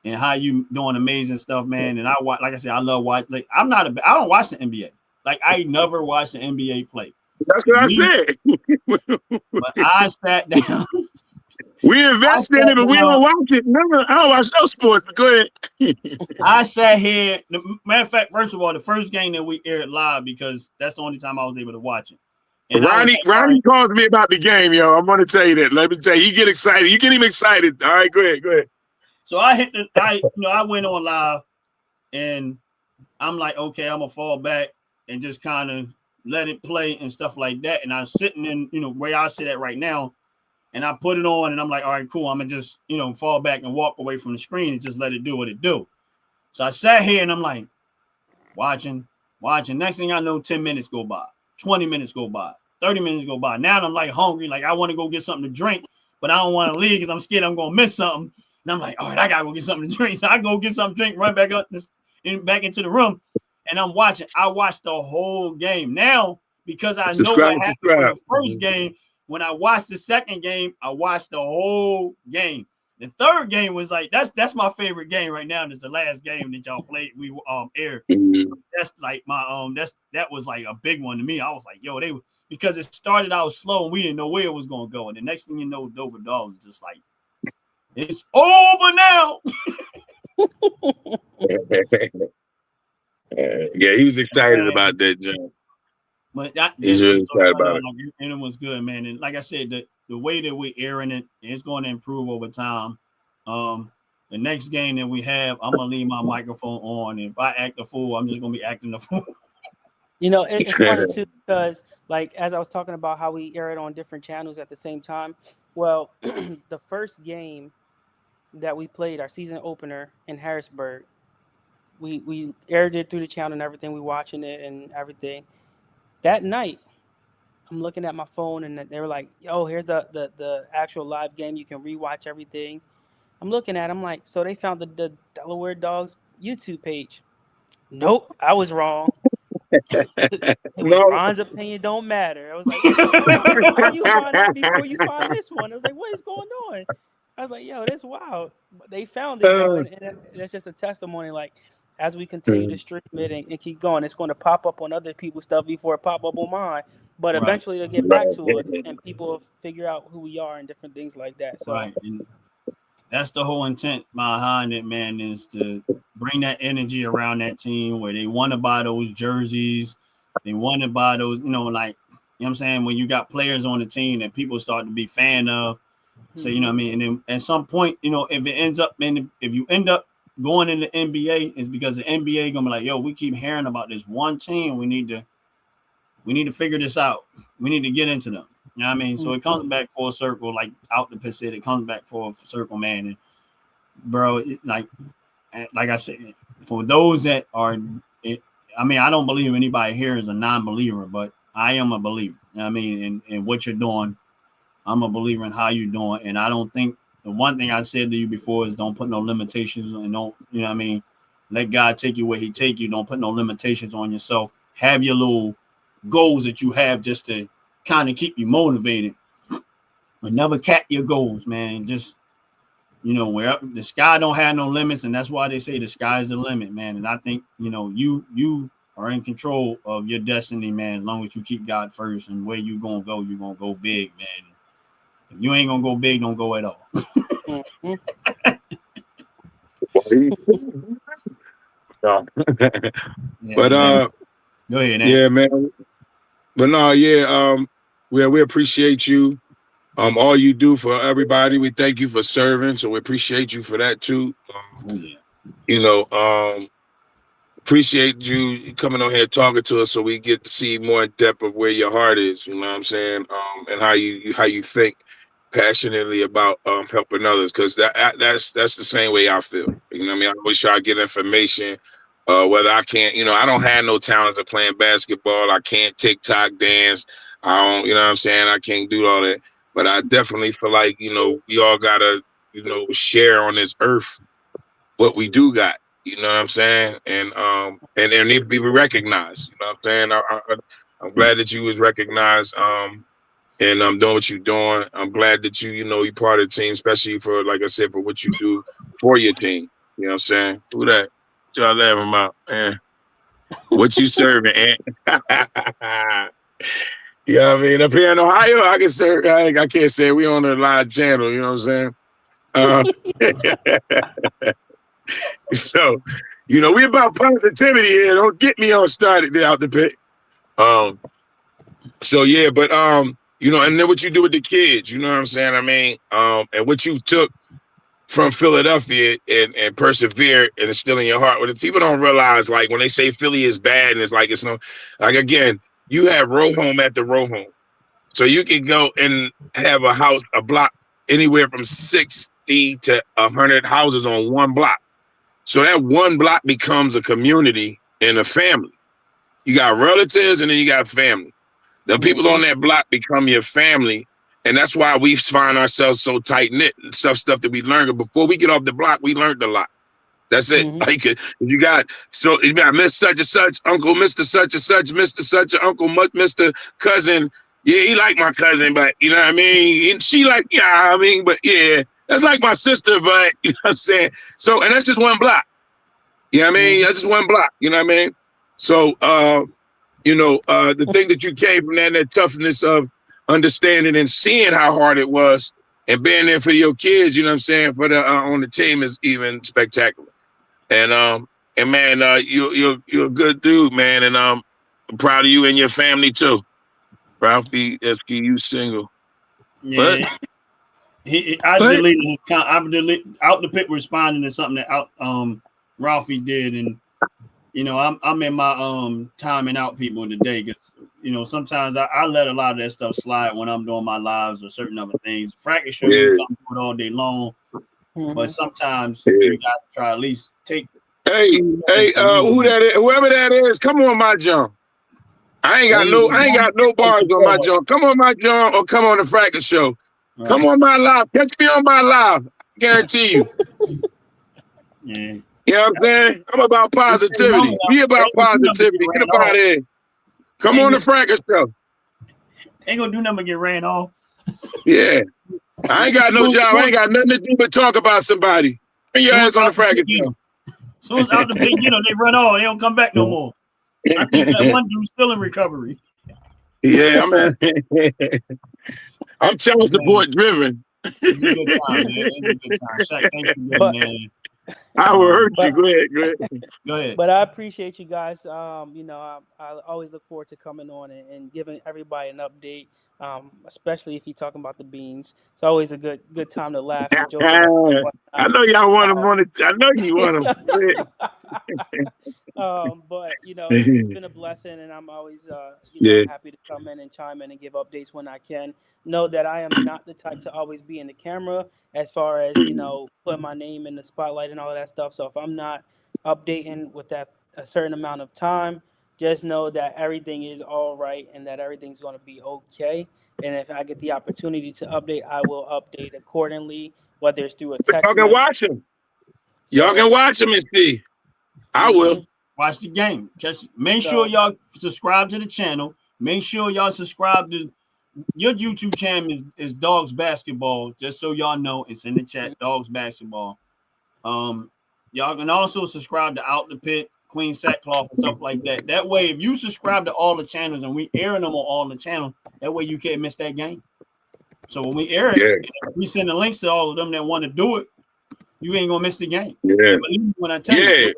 and how you doing amazing stuff, man. And like I said, I love watch. Like I don't watch the NBA. Like I never watched the NBA play. That's what I said. But I sat down. We invest in it, but we don't watch it. No, I don't watch no sports. But go ahead. I sat here. Matter of fact, first of all, the first game that we aired live because that's the only time I was able to watch it. And Ronnie calls me about the game, yo. I'm gonna tell you that. Let me tell you, he get excited. You get him excited. All right, go ahead. So I went on live, and I'm like, okay, I'm gonna fall back and just kind of let it play and stuff like that. And I'm sitting in, where I sit at right now, and I put it on, and I'm like, all right, cool. I'm gonna just, fall back and walk away from the screen and just let it do what it do. So I sat here and I'm like, watching. Next thing I know, 10 minutes go by, 20 minutes go by, 30 minutes go by. Now I'm like hungry, like I want to go get something to drink, but I don't want to leave because I'm scared I'm gonna miss something. And I'm like, all right, I gotta go get something to drink. So I go get something to drink, run back up back into the room, and I'm watching. I watched the whole game. Now, because I know what happened in the first game, when I watched the second game, I watched the whole game. The third game was like that's my favorite game right now. And it's the last game that y'all played. We aired. That's like my that was like a big one to me. I was like, yo, because it started out slow and we didn't know where it was gonna go. And the next thing you know, Dover Dawgs was just like, it's over now. Yeah, he was excited about that, John. But he's really excited about it. And it was good, man. And like I said, the way that we're airing it is going to improve over time. The next game that we have, I'm gonna leave my microphone on. And if I act a fool, I'm just gonna be acting a fool. It's funny too because, like, as I was talking about how we air it on different channels at the same time. Well, the first game that we played, our season opener in Harrisburg, we aired it through the channel and everything. We watching it and everything. That night, I'm looking at my phone and they were like, "Yo, here's the actual live game. You can rewatch everything." I'm looking at. I'm like, so they found the Delaware Dawgs YouTube page. Nope, I was wrong. It was Ron's opinion don't matter. I was like, how you find that before you find this one? I was like, what is going on? I was like, yo, that's wild. But they found it though, and that's just a testimony. Like, as we continue to stream it and keep going, it's going to pop up on other people's stuff before it pop up on mine. But eventually it'll get back to us, and people will figure out who we are and different things like that. So and that's the whole intent behind it, man, is to bring that energy around that team where they want to buy those jerseys. They want to buy those, like, you know what I'm saying? When you got players on the team that people start to be fan of. So, you know what I mean? And then at some point, if it ends up if you end up going in the NBA, it's because the NBA gonna be like, yo, we keep hearing about this one team. We need to figure this out. We need to get into them. You know what I mean? So it comes back full circle, like out the Pacific. It comes back full circle, man. And bro, like I said, for those that are, I don't believe anybody here is a non-believer, but I am a believer. You know what I mean? And what you're doing, I'm a believer in how you're doing. And I don't think the one thing I said to you before is don't put no limitations and don't, you know what I mean? Let God take you where he take you. Don't put no limitations on yourself. Have your little goals that you have just to kind of keep you motivated, but never cap your goals, man. Just, where the sky don't have no limits, and that's why they say the sky's the limit, man. And I think, you are in control of your destiny, man, as long as you keep God first, and where you're going to go big, man. If you ain't going to go big, don't go at all. But go ahead, yeah, man. But no, yeah, we appreciate you. All you do for everybody. We thank you for serving, so we appreciate you for that too. Appreciate you coming on here talking to us, so we get to see more in depth of where your heart is. You know what I'm saying? And how you think passionately about helping others, because that's the same way I feel. You know what I mean? I always try to get information. Whether I can't, I don't have no talents of playing basketball. I can't TikTok dance. I don't, you know what I'm saying? I can't do all that. But I definitely feel like, we all gotta, share on this earth what we do got. You know what I'm saying? And there need to be recognized. You know what I'm saying? I'm glad that you was recognized. And I'm doing what you're doing. I'm glad that you're part of the team, especially for, like I said, for what you do for your team. You know what I'm saying? Do that. Y'all laugh him out, man. What you serving, Ant? Yeah, I mean, up here in Ohio, I can say I can't say we on a live channel. You know what I'm saying? So, we about positivity here. Don't get me on started there out the pit. So yeah, but and then what you do with the kids, you know what I'm saying? I mean, and what you took from Philadelphia and persevere and it's still in your heart. What people don't realize, like when they say Philly is bad and it's no, like again, you have row home at the row home. So you can go and have a block anywhere from 60 to 100 houses on one block. So that one block becomes a community and a family. You got relatives and then you got family. The people on that block become your family. And that's why we find ourselves so tight-knit and stuff that we learned. Before we get off the block, we learned a lot. That's it. Like you got Miss such and such, Uncle Mr. such and such, Mr. such and Uncle Mr. Cousin. Yeah, he like my cousin, but you know what I mean? And she like, yeah, I mean, but yeah, that's like my sister, but you know what I'm saying? So, and that's just one block. You know what I mean? That's just one block. You know what I mean? So, the thing that you came from that toughness of understanding and seeing how hard it was and being there for your kids, you know what I'm saying, for the on the team is even spectacular. And man, you're a good dude, man, and I'm proud of you and your family too. Ralphie SQ single. Yeah. I deleted his account. I deleted out the pit responding to something that Ralphie did, and I'm in my timing out people today because sometimes I let a lot of that stuff slide when I'm doing my lives or certain other things. Fracas show you something all day long, but sometimes you got to try at least take. Hey, who that is? Whoever that is, come on my jump. I ain't got no bars on my jump. Come on my jump or come on the Fracas show. Right. Come on my live. Catch me on my live. Guarantee you. Yeah. You know what I'm saying? I'm about positivity. Be about positivity. Get up out of here. Come on the Fracas show. Ain't gonna do nothing but get ran off. Yeah. I ain't got no job. I ain't got nothing to do but talk about somebody. Bring your ass on the Fracas show. As soon as out the big, they run off. They don't come back no more. I think that one dude's still in recovery. Yeah, I'm child support driven. It's a good time, man. It's a good time. Shaq, thank you, man. I will hurt you. Go ahead. But I appreciate you guys. I always look forward to coming on and giving everybody an update, especially if you're talking about the beans. It's always a good time to laugh and joke about. I know y'all want them. I know you want them. But it's been a blessing, and I'm always happy to come in and chime in and give updates when I can. Know that I am not the type to always be in the camera as far as put my name in the spotlight and all of that stuff. So if I'm not updating with that a certain amount of time, just know that everything is all right and that everything's going to be okay. And if I get the opportunity to update, I will update accordingly, whether it's through a text. Y'all can watch them. Y'all can watch them and see. I will. Watch the game. Just make sure y'all subscribe to the channel. Make sure y'all subscribe to your YouTube channel is Dawgs Basketball. Just so y'all know, it's in the chat. Dawgs Basketball. Y'all can also subscribe to Out the Pit, Queen Sackcloth, and stuff like that. That way, if you subscribe to all the channels and we airing them on all the channels, that way you can't miss that game. So when we air it, we send the links to all of them that want to do it. You ain't gonna miss the game. Yeah. Believe me when I tell you,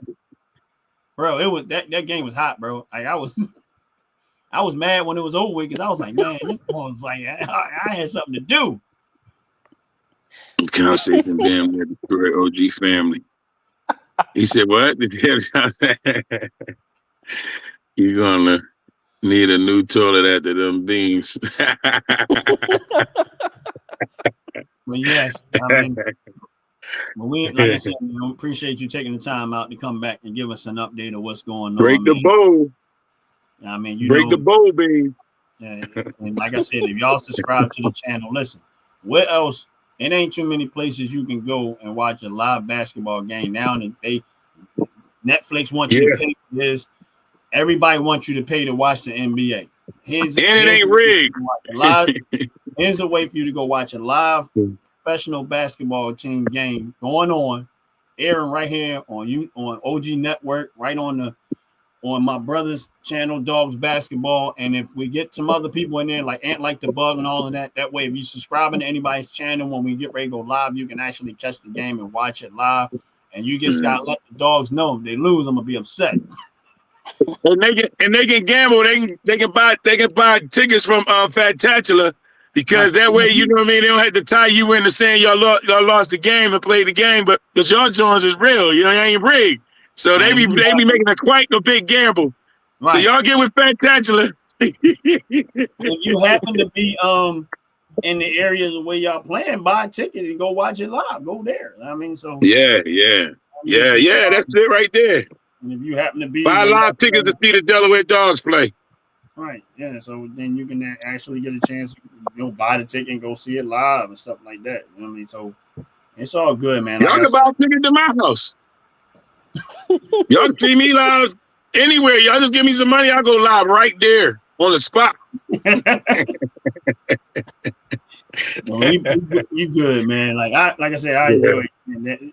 bro, it was that game was hot, bro. Like I was mad when it was over because I was like, man, this one was like I had something to do. Can I say some damn with the OG family? He said, what? You're gonna need a new toilet after them beams. Well, yes, I mean, we, like I said, appreciate you taking the time out to come back and give us an update of what's going on. Break the bowl. I mean, break the bowl, beam. And like I said, if y'all subscribe to the channel, listen, where else? It ain't too many places you can go and watch a live basketball game now. And Netflix wants you to pay for this. Everybody wants you to pay to watch the NBA. It ain't rigged. Here's a way for you to go watch a live professional basketball team game going on, airing right here on OG Network, right on the on my brother's channel, Dawgs Basketball. And if we get some other people in there, like Ant Like the Bug and all of that, that way, if you subscribing to anybody's channel, when we get ready to go live, you can actually catch the game and watch it live. And you just gotta let the dogs know if they lose, I'm gonna be upset. And they can gamble. They can buy tickets from Fantatula, because that way, you know what I mean, they don't have to tie you into saying y'all lost the game and played the game, but the y'all Jones is real. You know, they ain't rigged. So they be making quite a big gamble. Right. So y'all get with Fantatula. If you happen to be in the areas where y'all playing, buy a ticket and go watch it live. Go there. I mean, so yeah. That's it right there. And if you happen to be buy live tickets to see the Delaware Dogs play. Right. Yeah. So then you can actually get a chance to buy the ticket and go see it live and stuff like that. You know what I mean? So it's all good, man. Y'all can buy a ticket to my house. Y'all can see me live anywhere. Y'all just give me some money, I'll go live right there on the spot. You good, man. Like I said, I enjoy it.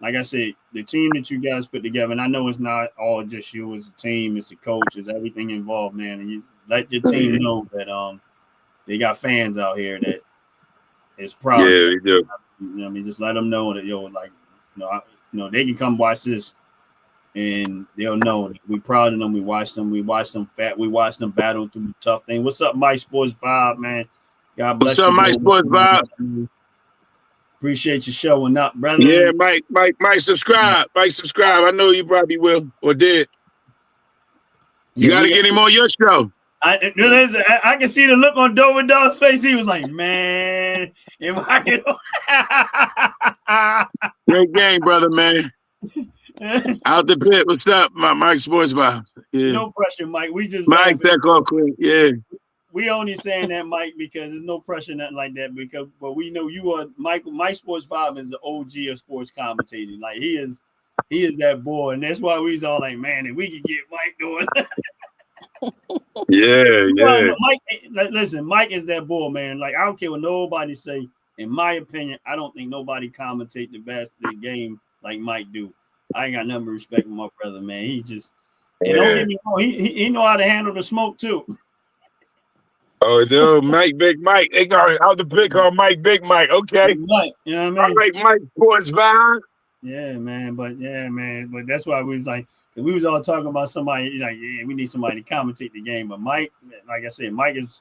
Like I said, the team that you guys put together, and I know it's not all just you as a team, it's the coach, it's everything involved, man. And you let your team know that they got fans out here that is proud. Yeah, we do. You know what I mean? Just let them know that they can come watch this and they'll know that we're proud of them. We watched them battle through the tough thing. What's up, Mike Sports Vibe, man? God bless you. What's up, Mike Sports Vibe? Appreciate you showing up, brother. Yeah, Mike, subscribe. Mike, subscribe. I know you probably will or did. You got to get him on your show. I can see the look on Dover Dog's face. He was like, man, if I can. Great game, brother, man. Out the pit. What's up, my Mike Sports Vibe? Yeah. No pressure, Mike. We just Mike, that call quick. Yeah. We only saying that, Mike, because there's no pressure, nothing like that. But we know you are Michael. My Sports Vibe is the OG of sports commentating. Like he is that boy, and that's why we was all like, man, if we could get Mike doing. Yeah. Mike, listen, Mike is that boy, man. Like I don't care what nobody say. In my opinion, I don't think nobody commentate the game like Mike do. I ain't got nothing but respect for my brother, man. He just don't get me wrong. He know how to handle the smoke too. Oh, dude, Mike, Big Mike. They got out the pick called Mike, Big Mike. Okay. Mike, you know what I mean? All right, Mike Sports Vibe. Yeah, man. But that's why we was like, we was all talking about somebody like, yeah, we need somebody to commentate the game. But Mike, like I said, Mike is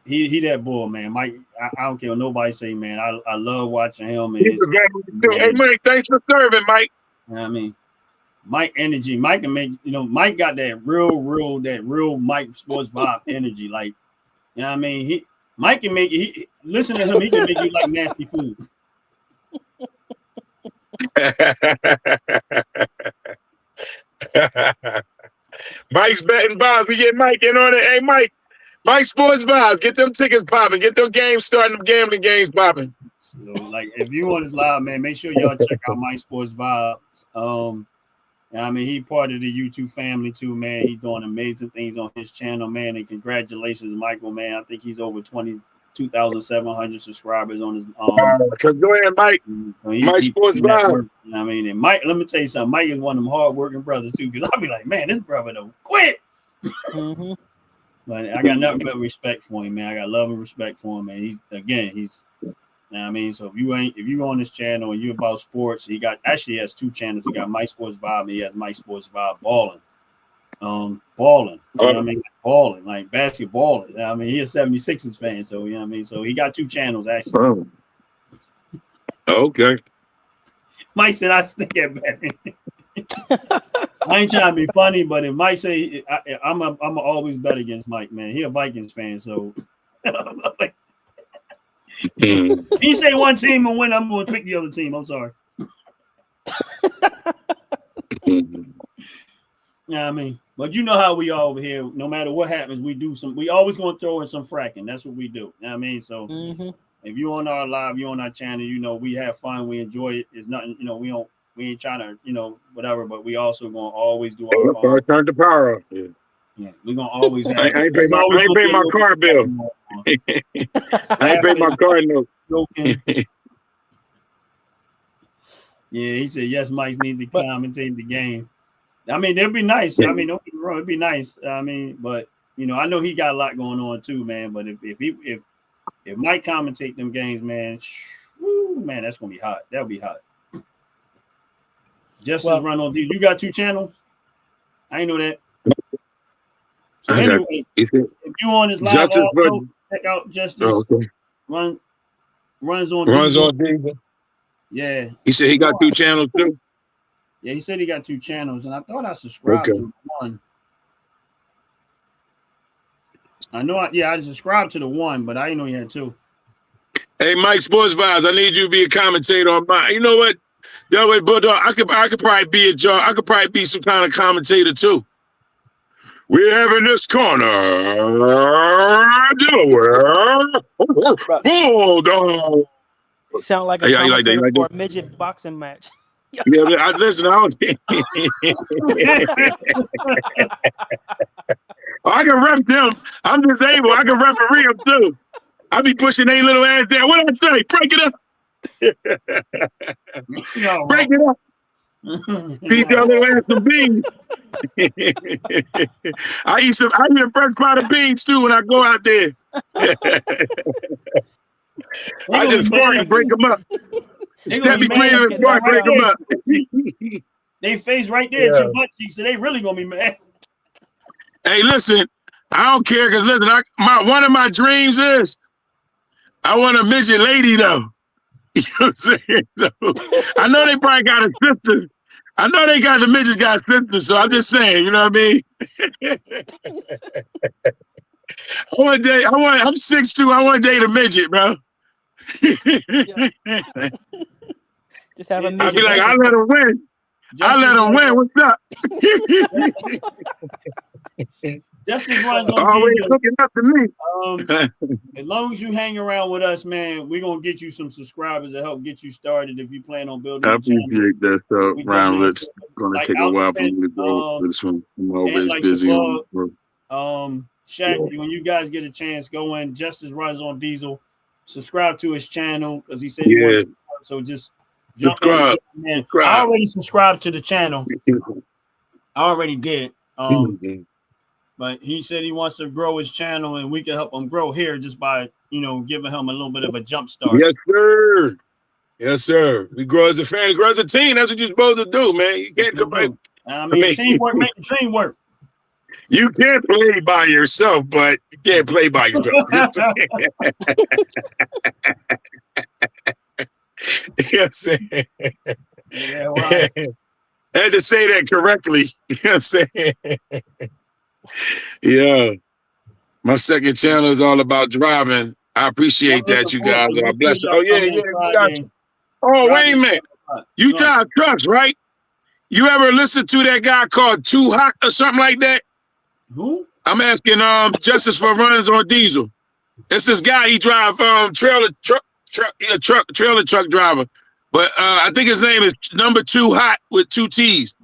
he that bull, man. Mike, I don't care what nobody say, man. I love watching him. And hey, Mike, thanks for serving, Mike. You know what I mean? Mike energy. Mike can make, Mike got that real Mike Sports Vibe energy. Like, you know what I mean? Mike can make it. Listen to him. He can make you like nasty food. Mike's betting Bob. We get Mike in on it. Hey, Mike Sports Vibe. Get them tickets popping. Get them games starting. Them gambling games popping. So, like, if you want this live, man, make sure y'all check out Mike Sports Vibe. I mean, he part of the YouTube family too, man. He's doing amazing things on his channel, man. And congratulations, Michael, man. I think he's over 22,700 subscribers on his. Go ahead, Mike. Mike Sports Vibe. I mean, and Mike, let me tell you something. Mike is one of them hard-working brothers too, because I'll be like, man, this brother don't quit. Mm-hmm. But I got nothing but respect for him, man. I got love and respect for him, man. He's you know what I mean? So if you on this channel and you about sports, he has two channels. He got Mike Sports Vibe and he has Mike Sports Vibe Balling. Balling. You know what I mean? Balling, like basketball. You know I mean, he's a 76ers fan, so you know what I mean? So he got two channels actually. Oh. Okay. Mike said I stick at Batman. I ain't trying to be funny, but if Mike say I'm always bet against Mike, man. He a Vikings fan, so he say one team and win, I'm going to pick the other team. I'm sorry. Yeah, I mean, but you know how we are over here. No matter what happens, we always going to throw in some fracking. That's what we do. You know what I mean? So if you on our live, you on our channel, we have fun, we enjoy it. It's nothing, we ain't trying to, whatever, but we also going to always do our turn the power off. Yeah, we're gonna always have. I ain't pay my car bill. I ain't pay my car note. Yeah, he said yes. Mike needs to commentate the game. I mean, it'd be nice. I mean, don't get me wrong, it'd be nice. I mean, but you know, I know he got a lot going on too, man. But if Mike commentate them games, man, woo, man, that's gonna be hot. That'll be hot. Justice run on D. You got 2 channels? I ain't know that. So anyway, if you on this live also, check out Justice runs on D. Yeah. He said he got 2 channels too. Yeah, he said he got 2 channels, and I thought I subscribed to one. I know, I subscribed to the one, but I didn't know he had 2. Hey, Mike Sports Vibes, I need you to be a commentator on mine. You know what? That way, Bulldog, I could probably be a job. I could probably be some kind of commentator too. We have in this corner, Delaware, Bulldog. Sound like a commentator for a midget boxing match. Yeah, listen, I don't. I can ref them. I'm disabled. I can referee them too. I be pushing their little ass down. What did I say? Break it up. Break it up. Feed your little ass some beans. I eat a fresh pot of beans too when I go out there. I just fart and break them up. Steffi clean and fart, break them up. They face right there at your butt cheeks, so they really gonna be mad. Hey, listen, I don't care because listen, one of my dreams is I want a midget lady though. You know what I'm saying? So, I know they probably got a sister. I know they got the midgets got sisters, so I'm just saying, you know what I mean? I'm 6'2", I want to date a midget, bro. Just have a midget. I'll be like, I let him win. I let him win. What's up? Justice runs on always looking up to me. As long as you hang around with us, man, we're gonna get you some subscribers to help get you started if you plan on building. I appreciate that stuff. Ryan, it's gonna take a while for me to go this one. I'm always busy. Shaq, when you guys get a chance, go in. Justice runs on Diesel. Subscribe to his channel because he said he wants to, so just jump in. I already subscribed to the channel. I already did. But he said he wants to grow his channel, and we can help him grow here just by, giving him a little bit of a jump start. Yes, sir. Yes, sir. We grow as a fan, grow as a team. That's what you're supposed to do, man. You can't do. I mean, teamwork make the dream work. You can play by yourself, but you can't play by yourself. Yes, yeah, right. I had to say that correctly. You know what I'm saying? Yeah. My second channel is all about driving. I appreciate that, you guys. God bless you. Oh, yeah. Oh, wait a minute. You drive trucks, right? You ever listen to that guy called Too Hot or something like that? Who? I'm asking Justice for Runs on Diesel. It's this guy, he drive trailer truck driver. But I think his name is number 2 Hot with 2 T's.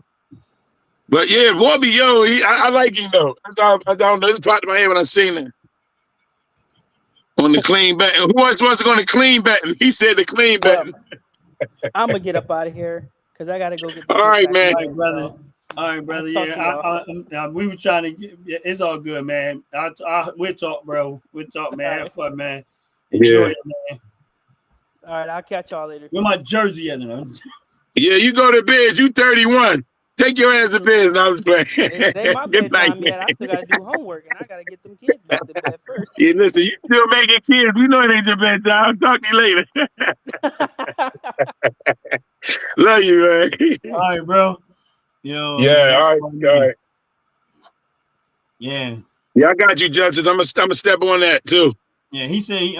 But yeah, Warby, I like him though. I don't know. This popped in my head when I seen it. On the clean button. Who wants to go on the clean button? He said the clean button. I'm gonna get up out of here because I gotta go get the all right, man. All right, brother. Yeah, we were trying to get. It's all good, man. We'll talk, bro. We'll talk, man. Have fun, man. Enjoy it, man. All right, I'll catch y'all later. Where my jersey is, Yeah, you go to bed. You 31. Take your ass to bed. And I was playing. It ain't my bedtime yet. I still gotta do homework, and I gotta get them kids back to bed first. Yeah, listen, you still making kids. You know it ain't your bedtime. I'll talk to you later. Love you, man. All right, bro. Yo. Yeah. All right. Yeah. Yeah, I got you, Justice. I'm gonna step on that too. Yeah, he said he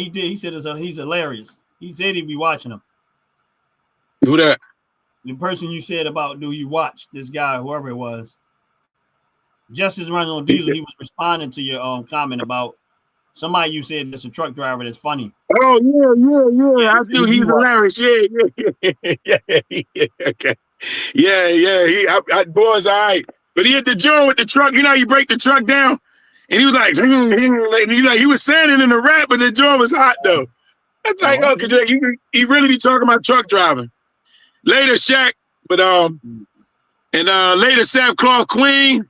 did. He said he's hilarious. He said he'd be watching him. Who that? The person you said about, do you watch this guy, whoever it was? Justice Runs on Diesel, he was responding to your comment about somebody you said that's a truck driver that's funny. Oh, yeah. I do. He's hilarious. Yeah. Okay. Yeah. Boys, all right. But he hit the joint with the truck. You know, you break the truck down. And he was like, he was saying it in the rap, but the joint was hot, though. That's like, he really be talking about truck driving. Later, Shaq, but And later, Sam Clark Queen.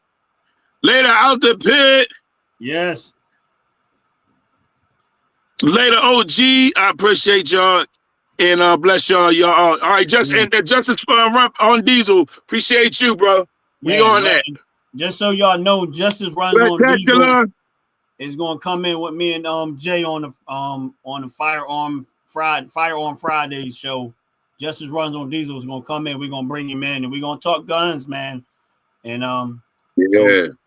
Later, Out the Pit. Yes. Later, OG. I appreciate y'all. And bless y'all. All right, Justice on Diesel. Appreciate you, bro. We on that. Just so y'all know, Justice runs on Diesel is gonna come in with me and Jay on the Firearm Friday show. Justice runs on Diesel is gonna come in. We're gonna bring him in and we're gonna talk guns, man. And so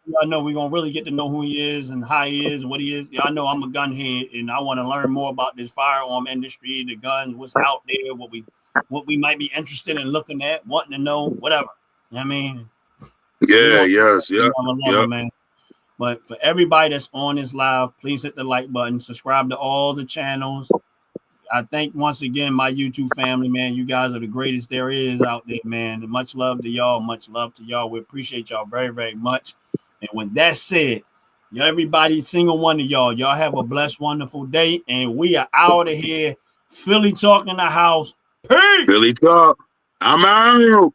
y'all know we're gonna really get to know who he is and how he is and what he is. Y'all know I'm a gun head and I want to learn more about this firearm industry, the guns, what's out there, what we might be interested in looking at, wanting to know, whatever. You know what I mean? Man. But for everybody that's on this live, please hit the like button, subscribe to all the channels. I thank once again my YouTube family, man. You guys are the greatest there is out there, man. And much love to y'all. Much love to y'all. We appreciate y'all very, very much. And with that said, everybody, single one of y'all have a blessed, wonderful day. And we are out of here. Philly Talk in the house. Peace. Philly Talk. I'm out.